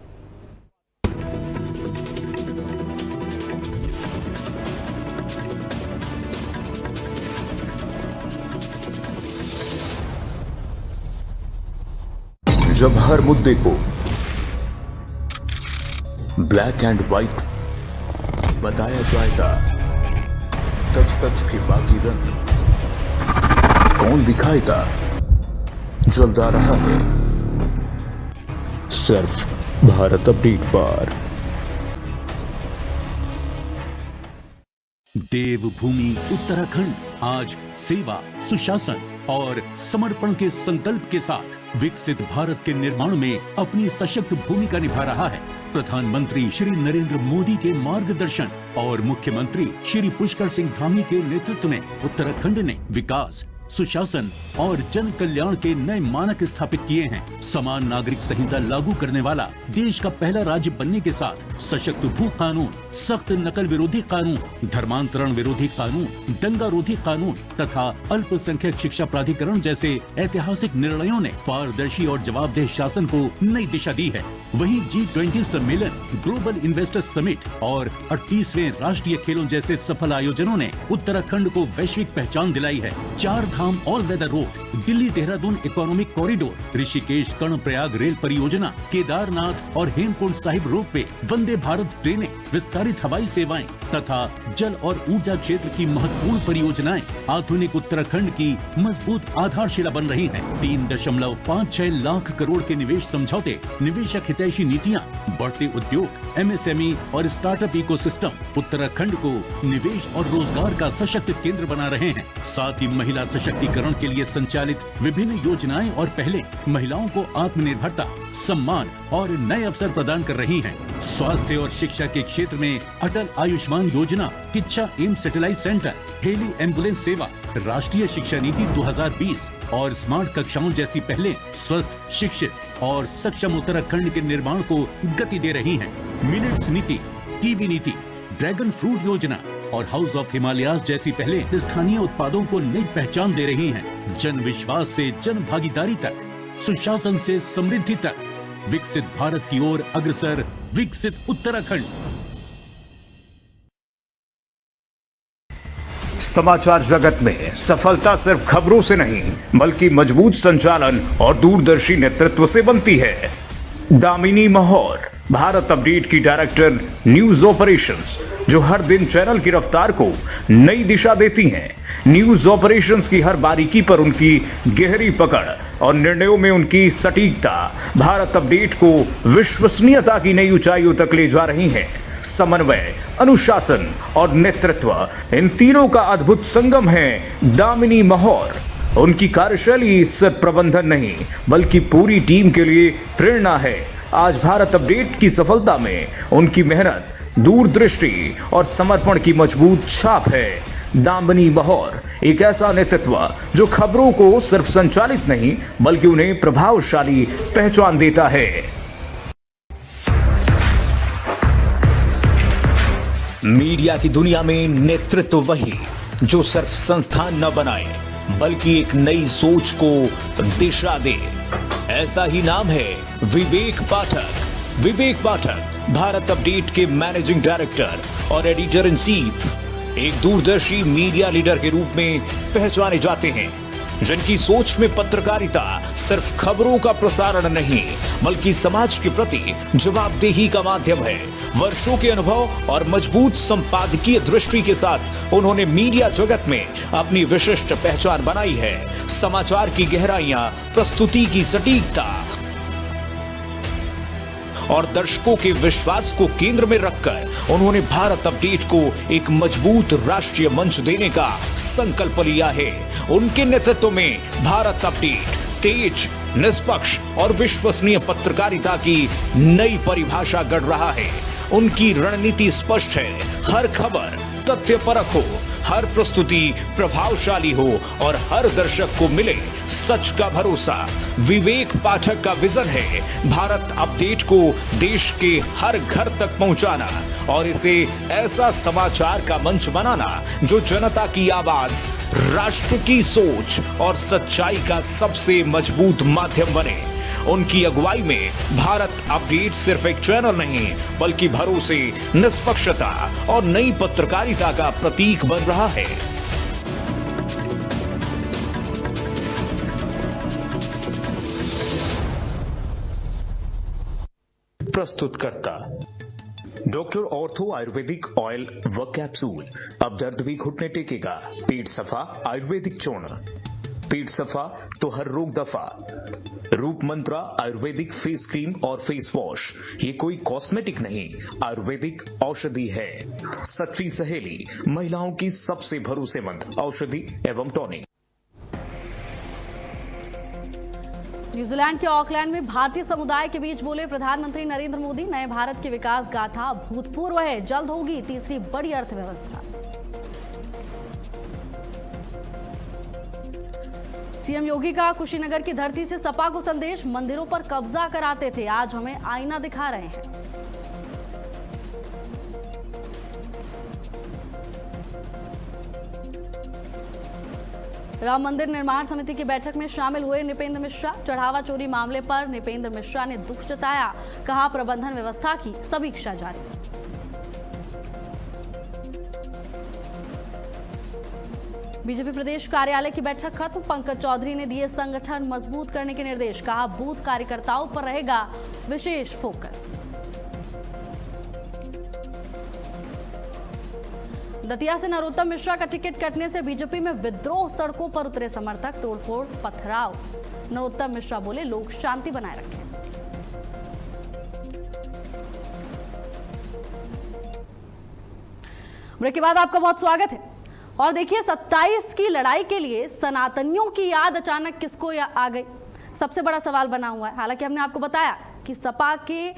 Speaker 6: जब हर मुद्दे को ब्लैक एंड व्हाइट बताया जाएगा, तब सच के बाकी रंग कौन दिखाएगा? जल्द आ रहा है सिर्फ भारत अपडेट पर।
Speaker 7: देवभूमि उत्तराखंड आज सेवा, सुशासन और समर्पण के संकल्प के साथ विकसित भारत के निर्माण में अपनी सशक्त भूमिका निभा रहा है। प्रधानमंत्री श्री नरेंद्र मोदी के मार्गदर्शन और मुख्यमंत्री श्री पुष्कर सिंह धामी के नेतृत्व में उत्तराखंड ने विकास, सुशासन और जन कल्याण के नए मानक स्थापित किए हैं। समान नागरिक संहिता लागू करने वाला देश का पहला राज्य बनने के साथ सशक्त भू कानून, सख्त नकल विरोधी कानून, धर्मांतरण विरोधी कानून, दंगा रोधी कानून तथा अल्पसंख्यक शिक्षा प्राधिकरण जैसे ऐतिहासिक निर्णयों ने पारदर्शी और जवाबदेह शासन को नई दिशा दी है। वहीं G20 सम्मेलन, ग्लोबल इन्वेस्टर समिट और 38वें राष्ट्रीय खेलों जैसे सफल आयोजनों ने उत्तराखंड को वैश्विक पहचान दिलाई है। 4 Dham all weather road, Delhi Dehradun economic corridor, Rishikesh Karnaprayag rail परियोजना, केदारनाथ और हेमकुंड साहिब रोपवे, वंदे भारत ट्रेनें, विस्तारित हवाई सेवाएं तथा जल और ऊर्जा क्षेत्र की महत्वपूर्ण परियोजनाएं आधुनिक उत्तराखंड की मजबूत आधारशिला बन रही हैं। 3.56 लाख करोड़ के निवेश समझौते, निवेशक हितैषी नीतियां, बढ़ते उद्योग, MSME और स्टार्टअप इकोसिस्टम उत्तराखंड को निवेश और रोजगार का सशक्त केंद्र बना रहे हैं। साथ ही महिला सशक्तिकरण के लिए संचालित विभिन्न योजनाएं और पहले महिलाओं को आत्मनिर्भरता, सम्मान और नए अवसर प्रदान कर रही हैं। स्वास्थ्य और शिक्षा के क्षेत्र में Atal Ayushman Yojana, Kichha AIIMS satellite centre, heli ambulance सेवा, राष्ट्रीय शिक्षा नीति 2020 और स्मार्ट कक्षाओं जैसी पहले स्वस्थ, शिक्षित और सक्षम उत्तराखंड के निर्माण को गति दे रही हैं। मिलेट्स नीति, कीवी नीति, ड्रैगन फ्रूट योजना और हाउस ऑफ हिमालयाज जैसी पहले स्थानीय उत्पादों को नई पहचान दे रही हैं। जन विश्वास से जन भागीदारी तक, सुशासन से समृद्धि तक, विकसित भारत की ओर अग्रसर विकसित उत्तराखंड।
Speaker 8: समाचार जगत में सफलता सिर्फ खबरों से नहीं बल्कि मजबूत संचालन और दूरदर्शी नेतृत्व से बनती है। दामिनी महौर, भारत अपडेट की डायरेक्टर न्यूज ऑपरेशंस, जो हर दिन चैनल की रफ्तार को नई दिशा देती हैं। न्यूज ऑपरेशंस की हर बारीकी पर उनकी गहरी पकड़ और निर्णयों में उनकी सटीकता भारत अपडेट को विश्वसनीयता की नई ऊंचाइयों तक ले जा रही हैं। समन्वय, अनुशासन और नेतृत्व, इन तीनों का अद्भुत संगम है दामिनी महौर। उनकी कार्यशैली सिर्फ प्रबंधन नहीं बल्कि पूरी टीम के लिए प्रेरणा है। आज भारत अपडेट की सफलता में उनकी मेहनत, दूरदृष्टि और समर्पण की मजबूत छाप है। दामिनी महौर एक ऐसा नेतृत्व जो खबरों को सिर्फ संचालित नहीं बल्कि उन्हें प्रभावशाली पहचान देता है। मीडिया की दुनिया में नेतृत्व वही जो सिर्फ संस्थान न बनाए बल्कि एक नई सोच को दिशा दे। ऐसा ही नाम है विवेक पाठक। विवेक पाठक भारत अपडेट के मैनेजिंग डायरेक्टर और एडिटर इन चीफ, एक दूरदर्शी मीडिया लीडर के रूप में पहचाने जाते हैं, जिनकी सोच में पत्रकारिता सिर्फ खबरों का प्रसारण नहीं बल्कि समाज के प्रति जवाबदेही का माध्यम है। वर्षों के अनुभव और मजबूत संपादकीय दृष्टि के साथ उन्होंने मीडिया जगत में अपनी विशिष्ट पहचान बनाई है। समाचार की गहराइयां, प्रस्तुति की सटीकता और दर्शकों के विश्वास को केंद्र में रखकर उन्होंने भारत अपडेट को एक मजबूत राष्ट्रीय मंच देने का संकल्प लिया है। उनके नेतृत्व में भारत अपडेट तेज, निष्पक्ष और विश्वसनीय पत्रकारिता की नई परिभाषा गढ़ रहा है। उनकी रणनीति स्पष्ट है, हर खबर तथ्यपरक हो, हर प्रस्तुति प्रभावशाली हो और हर दर्शक को मिले सच का भरोसा। विवेक पाठक का विजन है भारत अपडेट को देश के हर घर तक पहुंचाना और इसे ऐसा समाचार का मंच बनाना जो जनता की आवाज, राष्ट्र की सोच और सच्चाई का सबसे मजबूत माध्यम बने। उनकी अगुवाई में भारत अपडेट सिर्फ एक चैनल नहीं बल्कि भरोसे, निष्पक्षता और नई पत्रकारिता का प्रतीक बन रहा है। प्रस्तुतकर्ता डॉक्टर ऑर्थो आयुर्वेदिक ऑयल व कैप्सूल। अब दर्द भी घुटने टेकेगा। पेट सफा आयुर्वेदिक चूर्ण, पेट सफा तो हर रोग दफा। रूप मंत्रा आयुर्वेदिक फेस क्रीम और फेस वॉश, ये कोई कॉस्मेटिक नहीं, आयुर्वेदिक औषधि है। सच्ची सहेली, महिलाओं की सबसे भरोसेमंद औषधि एवं टॉनिक।
Speaker 1: न्यूजीलैंड के ऑकलैंड में भारतीय समुदाय के बीच बोले प्रधानमंत्री नरेंद्र मोदी, नए भारत की विकास गाथा भूतपूर्व है, जल्द होगी तीसरी बड़ी अर्थव्यवस्था। सीएम योगी का कुशीनगर की धरती से सपा को संदेश, मंदिरों पर कब्जा कराते थे, आज हमें आईना दिखा रहे हैं। राम मंदिर निर्माण समिति की बैठक में शामिल हुए नृपेंद्र मिश्रा। चढ़ावा चोरी मामले पर नृपेंद्र मिश्रा ने दुख जताया, कहा प्रबंधन व्यवस्था की समीक्षा जारी। बीजेपी प्रदेश कार्यालय की बैठक खत्म, पंकज चौधरी ने दिए संगठन मजबूत करने के निर्देश, कहा बूथ कार्यकर्ताओं पर रहेगा विशेष फोकस। दतिया से नरोत्तम मिश्रा का टिकट कटने से बीजेपी में विद्रोह, सड़कों पर उतरे समर्थक, तोड़फोड़ पथराव। नरोत्तम मिश्रा बोले लोग शांति बनाए रखें। ब्रेक के बाद आपका बहुत स्वागत है। और देखिए 27 की लड़ाई के लिए सनातनियों की याद अचानक किसको आ गई, सबसे बड़ा सवाल बना हुआ है। हालांकि हमने आपको बताया कि सपा के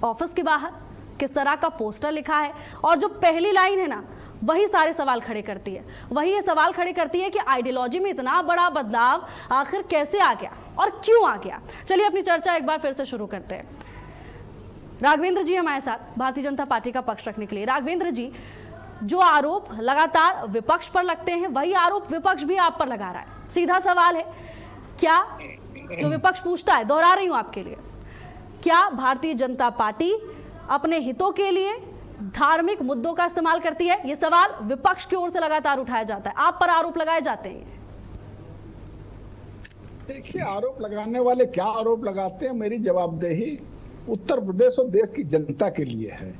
Speaker 1: ऑफिस के बाहर किस तरह का पोस्टर लिखा है और जो पहली लाइन है ना, वही सारे सवाल खड़े करती है। वही ये सवाल खड़े करती है कि आइडियोलॉजी में इतना बड़ा बदलाव आखिर कैसे आ गया और क्यों आ गया। चलिए अपनी चर्चा एक बार फिर से शुरू करते हैं। राघवेंद्र जी हमारे साथ भारतीय जनता पार्टी का पक्ष रखने के लिए। राघवेंद्र जी, जो आरोप लगातार विपक्ष पर लगते हैं वही आरोप विपक्ष भी आप पर लगा रहा है। सीधा सवाल है, क्या जो विपक्ष पूछता है, दोहरा रही हूं आपके लिए, क्या भारतीय जनता पार्टी अपने हितों के लिए धार्मिक मुद्दों का इस्तेमाल करती है? यह सवाल विपक्ष की ओर से लगातार उठाया जाता है, आप पर आरोप लगाए जाते हैं।
Speaker 4: देखिए, आरोप लगाने वाले क्या आरोप लगाते हैं, मेरी जवाबदेही उत्तर प्रदेश और देश की जनता के लिए है।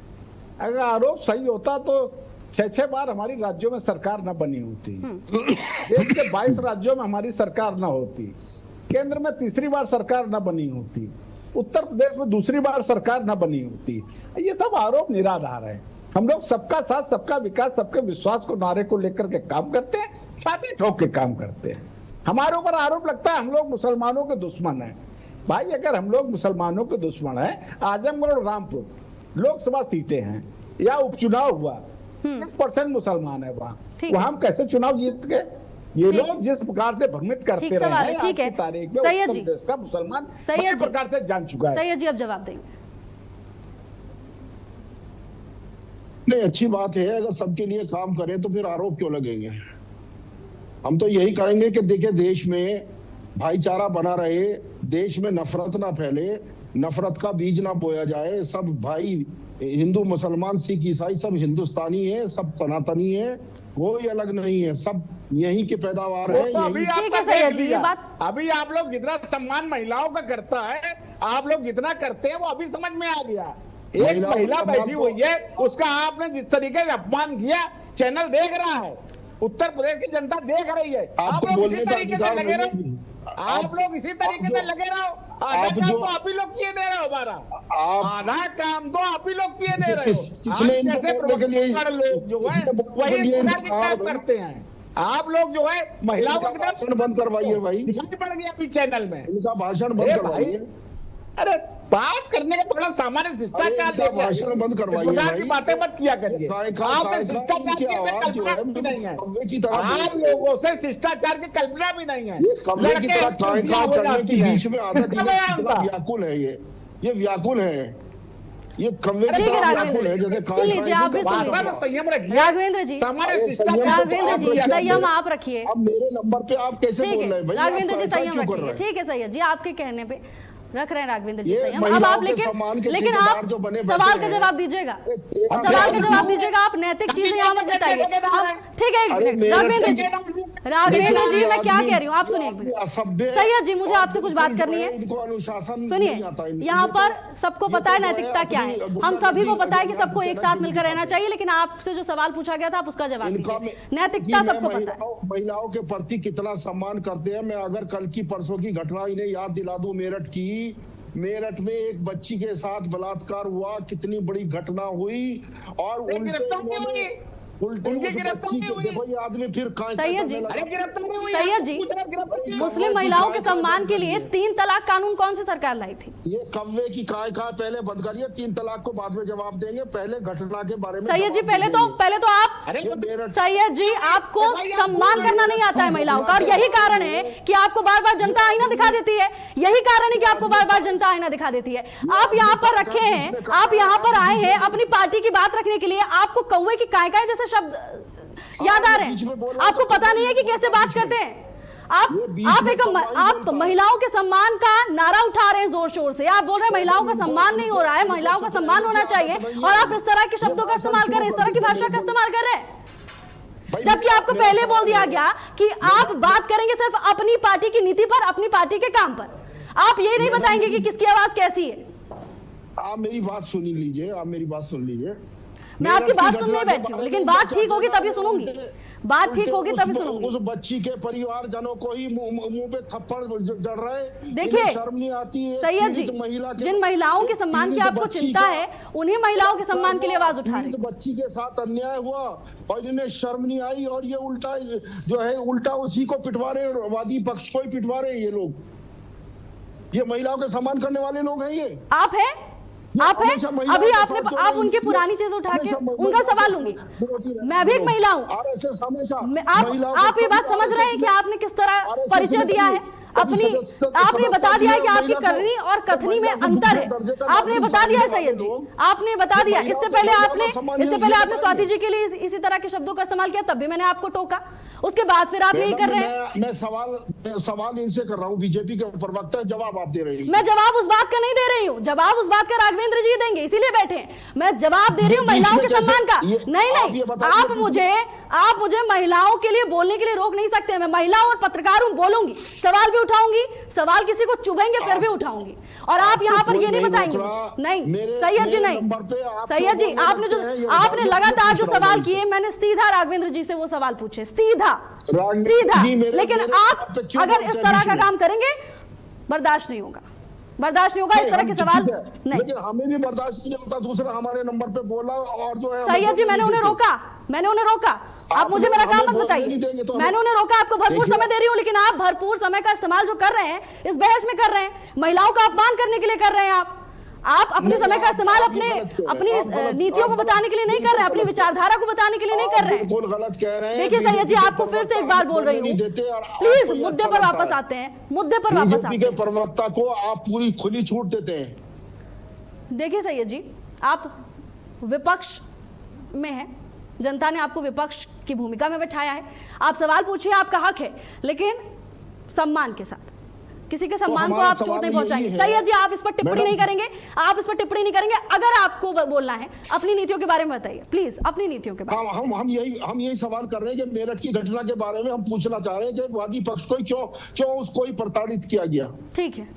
Speaker 4: अगर आरोप सही होता तो 6 बार हमारी राज्यों में सरकार न बनी होती, देश के 22 राज्यों में हमारी सरकार न होती, केंद्र में तीसरी बार सरकार न बनी होती, उत्तर प्रदेश में दूसरी बार सरकार न बनी होती। ये सब आरोप निराधार है। हम लोग सबका साथ, सबका विकास, सबके विश्वास को नारे को लेकर के काम करते हैं, छाती ठोक के काम करते हैं। हमारे ऊपर आरोप लगता है हम लोग मुसलमानों के दुश्मन हैं। भाई, अगर हम लोग मुसलमानों के दुश्मन हैं, आजमगढ़ और रामपुर लोकसभा सीटें हैं या उपचुनाव हुआ, 1% मुसलमान है वहाँ हम कैसे चुनाव जीत गए? ये लोग जिस प्रकार से भ्रमित करते रहे हैं,
Speaker 1: ठीक है,
Speaker 4: तारीख में
Speaker 1: सैयद
Speaker 4: उत्तर
Speaker 1: जी,
Speaker 4: प्रदेश का मुसलमान
Speaker 1: सैयद जी
Speaker 4: प्रकार से जान चुका है।
Speaker 1: सैयद जी अब जवाब देंगे।
Speaker 3: नहीं, अच्छी बात है, अगर सबके लिए काम करें तो फिर आरोप क्यों लगेंगे? हम तो यही कहेंगे कि देखिए, देश में भाईचारा बना रहे, देश में नफरत ना फैले, नफरत का बीज ना बोया जाए। सब भाई, हिंदू मुसलमान सिख ईसाई सब हिंदुस्तानी है, सब सनातनी है, कोई अलग नहीं है, सब यहीं के पैदावार है।
Speaker 4: तो अभी अभी आप लोग जितना सम्मान महिलाओं का करता है, आप लोग जितना करते हैं वो अभी समझ में आ गया। एक महिला बैठी हुई है, उसका आपने जिस तरीके से अपमान किया, चैनल देख रहा है। उत्तर प्रदेश की जनता देख रही है। आप लोग इसी तरीके से लगे रहो, आप लोग इसी तरीके से लगे रहो। आधा काम तो आप ही लोग किए दे रहे हो, हमारा आधा काम तो आप ही लोग किए दे रहे हो। लोग जो है वही काम करते हैं। आप लोग जो है महिलाओं का
Speaker 3: भाषण बंद करवाइए भाई,
Speaker 4: दिखाई पड़ गया अभी चैनल में,
Speaker 3: इनका भाषण बंद करवाइए।
Speaker 4: अरे बात करने का थोड़ा सामान्य शिष्टाचार
Speaker 3: भाषण बंद करवाइए भाई,
Speaker 4: बातें मत किया करिए। आप शिष्टाचार की कल्पना भी नहीं है, आप लोगों से शिष्टाचार की कल्पना भी नहीं है।
Speaker 3: कमरे की तरह करने के बीच में आदत व्याकुल है, ये व्याकुल है, ये कमरे की तरह व्याकुल है। जैसे
Speaker 1: सुन लीजिए, आप भी सुन लीजिए।
Speaker 4: संयम रखिए
Speaker 1: राघवेंद्र जी, राघवेंद्र जी संयम आप रखिए।
Speaker 3: अब मेरे नंबर पे आप कैसे बोल रहे हैं भाई?
Speaker 1: राघवेंद्र जी संयम रखिए, ठीक है सैयद जी, आपके कहने पे रख रहे हैं राघवेंद्र जी संयम। अब आप लेकिन आप सवाल का जवाब दीजिएगा, सवाल का जवाब दीजिएगा। आप नैतिक चीजें यहाँ मत बताइए। ठीक है, एक मिनट राघवेंद्र जी, राघवेंद्र जी मैं क्या कह रही हूँ आप सुनिए एक मिनट। सैयद जी मुझे आपसे कुछ बात करनी है, सुनिए। यहाँ पर सबको पता है नैतिकता क्या है, हम सभी को पता है कि सबको एक साथ मिलकर रहना चाहिए, लेकिन आपसे जो सवाल पूछा गया था आप उसका जवाब दीजिए। नैतिकता सबको पता है।
Speaker 3: महिलाओं के प्रति कितना सम्मान करते हैं। मैं अगर कल की परसों की घटना इन्हें याद दिला दूं, मेरठ में एक बच्ची के साथ बलात्कार हुआ, कितनी बड़ी घटना हुई, और उल्टे बच्ची के देखो ये आदमी फिर
Speaker 1: सैयद जी मुस्लिम महिलाओं के सम्मान के लिए 3 तलाक कानून कौन सी सरकार लाई थी?
Speaker 3: ये कव्वे की काय पहले बंद करिए, 3 तलाक को बाद में जवाब देंगे, पहले घटना के बारे में।
Speaker 1: सैयद जी पहले तो आप सैयद जी आपको सम्मान करना नहीं आता है महिलाओं का, और यही कारण है कि आपको बार बार जनता आईना दिखा देती है। यही कारण है कि आपको बार बार जनता आईना दिखा देती है। आप यहाँ पर रखे हैं, आप यहाँ पर आए हैं अपनी पार्टी की बात रखने के लिए। आपको कौवे की काय जैसे शब्द याद आ रहे हैं, आपको पता नहीं है कि कैसे बात करते हैं। आप महिलाओं के सम्मान का नारा उठा रहे हैं जोर शोर से। आप बोल रहे हैं महिलाओं का सम्मान नहीं हो रहा है, महिलाओं का सम्मान होना चाहिए, और आप इस तरह के शब्दों का इस्तेमाल कर रहे हैं, इस तरह की भाषा का इस्तेमाल कर रहे हैं। जबकि आपको पहले बोल दिया गया कि आप बात करेंगे सिर्फ अपनी पार्टी की नीति पर, अपनी पार्टी के काम पर। आप ये नहीं बताएंगे कि किसकी आवाज कैसी है।
Speaker 3: आप मेरी बात सुन लीजिए, आप मेरी बात सुन लीजिए।
Speaker 1: मैं आपकी बात सुनने बैठी हूँ, लेकिन बात ठीक होगी तभी सुनूंगी, बात ठीक होगी तभी सुनूंगी।
Speaker 3: उस बच्ची के परिवारजनों को ही मुंह पे थप्पड़ जड़ रहे।
Speaker 1: देखिए
Speaker 3: शर्म नहीं आती है
Speaker 1: सैयद जी, जिन महिलाओं के सम्मान की आपको चिंता है, उन्हीं महिलाओं के सम्मान के लिए आवाज उठा रहे हैं।
Speaker 3: बच्ची के साथ अन्याय हुआ और इन्हें शर्म नहीं आई, और ये उल्टा जो है उल्टा उसी को पिटवा रहे, वादी पक्ष को ही पिटवा रहे। ये लोग, ये महिलाओं के सम्मान करने वाले लोग हैं। ये आप हैं, आप हैं। अभी आप उनकी पुरानी चीज उठा के उनका सवाल लूंगी। मैं भी एक महिला हूँ। आप ये बात समझ रहे हैं कि आपने किस तरह परिचय दिया है अपनी? आपने बता दिया है कि आपकी करनी और कथनी में अंतर है। आपने बता दिया है सैयद जी, आपने बता दिया। इससे पहले आपने स्वाति जी के लिए इसी तरह के शब्दों का इस्तेमाल किया, तब भी मैंने आपको टोका। उसके बाद फिर आप यही कर रहे हैं। मैं सवाल इनसे कर रहा हूँ, बीजेपी के प्रवक्ता, जवाब आप दे रहे हैं।
Speaker 1: मैं जवाब उस बात का नहीं दे रही हूँ, जवाब उस बात का राघवेंद्र जी देंगे, इसीलिए बैठे हैं। मैं जवाब दे रही हूँ महिलाओं के सम्मान का। नहीं, आप मुझे महिलाओं के लिए बोलने के लिए रोक नहीं सकते। मैं महिला और पत्रकार हूँ, बोलूंगी, सवाल भी उठाऊंगी, सवाल किसी को चुभेंगे फिर भी उठाऊंगी। और आप यहाँ पर ये नहीं बताएंगे। नहीं सैयद जी, नहीं सैयद जी, आपने लगातार जो सवाल किए, मैंने सीधा राघवेंद्र जी से वो सवाल पूछे, सीधा। लेकिन आप अगर इस तरह का काम करेंगे, बर्दाश्त नहीं होगा, बर्दाश्त नहीं होगा इस तरह के सवाल। नहीं,
Speaker 3: लेकिन हमें भी बर्दाश्त नहीं होता। दूसरा हमारे नंबर पे बोला, और जो है
Speaker 1: सैयद जी मैंने उन्हें रोका। आप मुझे मेरा काम मत बताइए। मैंने उन्हें रोका, आपको भरपूर समय दे रही हूँ, लेकिन आप भरपूर समय का इस्तेमाल जो कर रहे हैं इस बहस में कर रहे हैं, महिलाओं का अपमान करने के लिए कर रहे हैं। आप अपने समय का इस्तेमाल अपनी नीतियों को बताने के लिए नहीं कर रहे हैं, अपनी विचारधारा को बताने के लिए नहीं कर रहे हैं।
Speaker 3: गलत कह रहे हैं।
Speaker 1: देखिए सैयद जी, आपको फिर से एक बार बोल रही हूँ, प्लीज मुद्दे पर वापस आते हैं, मुद्दे पर वापस आते हैं।
Speaker 3: प्रवक्ता को आप पूरी खुली छूट देते हैं।
Speaker 1: देखिए सैयद जी, आप विपक्ष में हैं, जनता ने आपको विपक्ष की भूमिका में बैठाया है। आप सवाल पूछिए, आपका हक है, लेकिन सम्मान के साथ। किसी के सम्मान को आप चोट नहीं पहुंचाएंगे। सैयद जी, आप इस पर टिप्पणी नहीं करेंगे, आप इस पर टिप्पणी नहीं करेंगे। अगर आपको बोलना है अपनी नीतियों के बारे में बताइए, प्लीज अपनी नीतियों के बारे में।
Speaker 3: हम यही सवाल कर रहे हैं कि मेरठ की घटना के बारे में हम पूछना चाह रहे हैं कि वादी पक्ष को क्यों उसको ही प्रताड़ित किया गया।
Speaker 1: ठीक है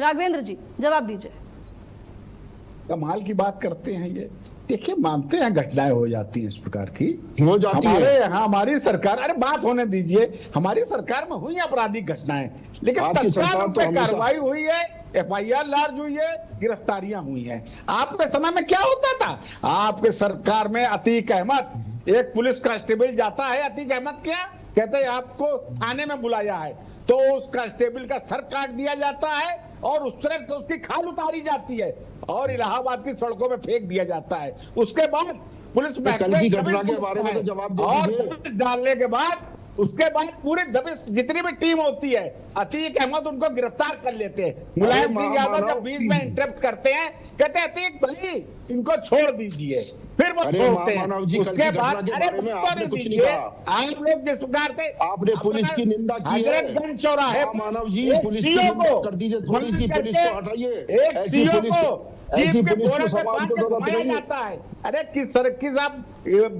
Speaker 1: राघवेंद्र जी, जवाब दीजिए।
Speaker 4: कमाल की बात करते हैं ये। देखिए, मानते हैं घटनाएं हो जाती हैं इस प्रकार की,
Speaker 3: हो जाती
Speaker 4: हमारे
Speaker 3: है।
Speaker 4: यहाँ हमारी सरकार, अरे बात होने दीजिए, हमारी सरकार में हुई आपराधिक घटनाएं, लेकिन
Speaker 3: आपकी सरकार
Speaker 4: तत्काल
Speaker 3: तो
Speaker 4: उन पे
Speaker 3: हमेशा-
Speaker 4: कार्रवाई हुई है, FIR दर्ज हुई है, गिरफ्तारियां हुई हैं। आपके समय में क्या होता था? आपके सरकार में अतीक अहमद, एक पुलिस कांस्टेबल जाता है, अतीक अहमद क्या कहते हैं, आपको थाने में बुलाया है, तो उस कांस्टेबल का सर काट दिया जाता है और उस तरह से उसकी खाल उतारी जाती है और इलाहाबाद की सड़कों में फेंक दिया जाता है। उसके बाद पुलिस
Speaker 3: कल की घटना के बारे में तो जवाब दे
Speaker 4: और
Speaker 3: दीजिए।
Speaker 4: पुलिस डालने के बाद उसके बाद पूरी दबिश जितनी भी टीम होती है, अतीक अहमद उनको गिरफ्तार कर लेते हैं। मुलायम सिंह यादव जब बीच में इंटरप्ट करते हैं, कहते हैं अतीक भाई इनको छोड़ दीजिए, फिर वो
Speaker 3: अरे
Speaker 4: छोड़ते हैं।
Speaker 3: मानव जी, कल
Speaker 4: उसके
Speaker 3: की
Speaker 4: बाद
Speaker 3: घटना के
Speaker 4: अरे
Speaker 3: बारे में
Speaker 4: उसको
Speaker 3: आपने
Speaker 4: नहीं
Speaker 3: कुछ नहीं
Speaker 4: दीजिए।
Speaker 3: कहा।
Speaker 4: आप लोग जिस प्रकार से
Speaker 3: आपने पुलिस की निंदा की है।
Speaker 4: हजरतगंज चौराहे पर
Speaker 3: मानव जी,
Speaker 4: एक
Speaker 3: पुलिस की
Speaker 4: CO
Speaker 3: निंदा
Speaker 4: को
Speaker 3: कर दीजिए, थोड़ी सी
Speaker 4: बंद
Speaker 3: पुलिस को
Speaker 4: करके
Speaker 3: हटाइए।
Speaker 4: एक
Speaker 3: ऐसी
Speaker 4: CO
Speaker 3: पुलिस
Speaker 4: को
Speaker 3: ऐसी
Speaker 4: जीप के
Speaker 3: पुलिस को
Speaker 4: घोड़े से
Speaker 3: समाज
Speaker 4: बांध
Speaker 3: को
Speaker 4: के
Speaker 3: जरूरत
Speaker 4: घुमाया
Speaker 3: नहीं है।
Speaker 4: जाता है। अरे किस आप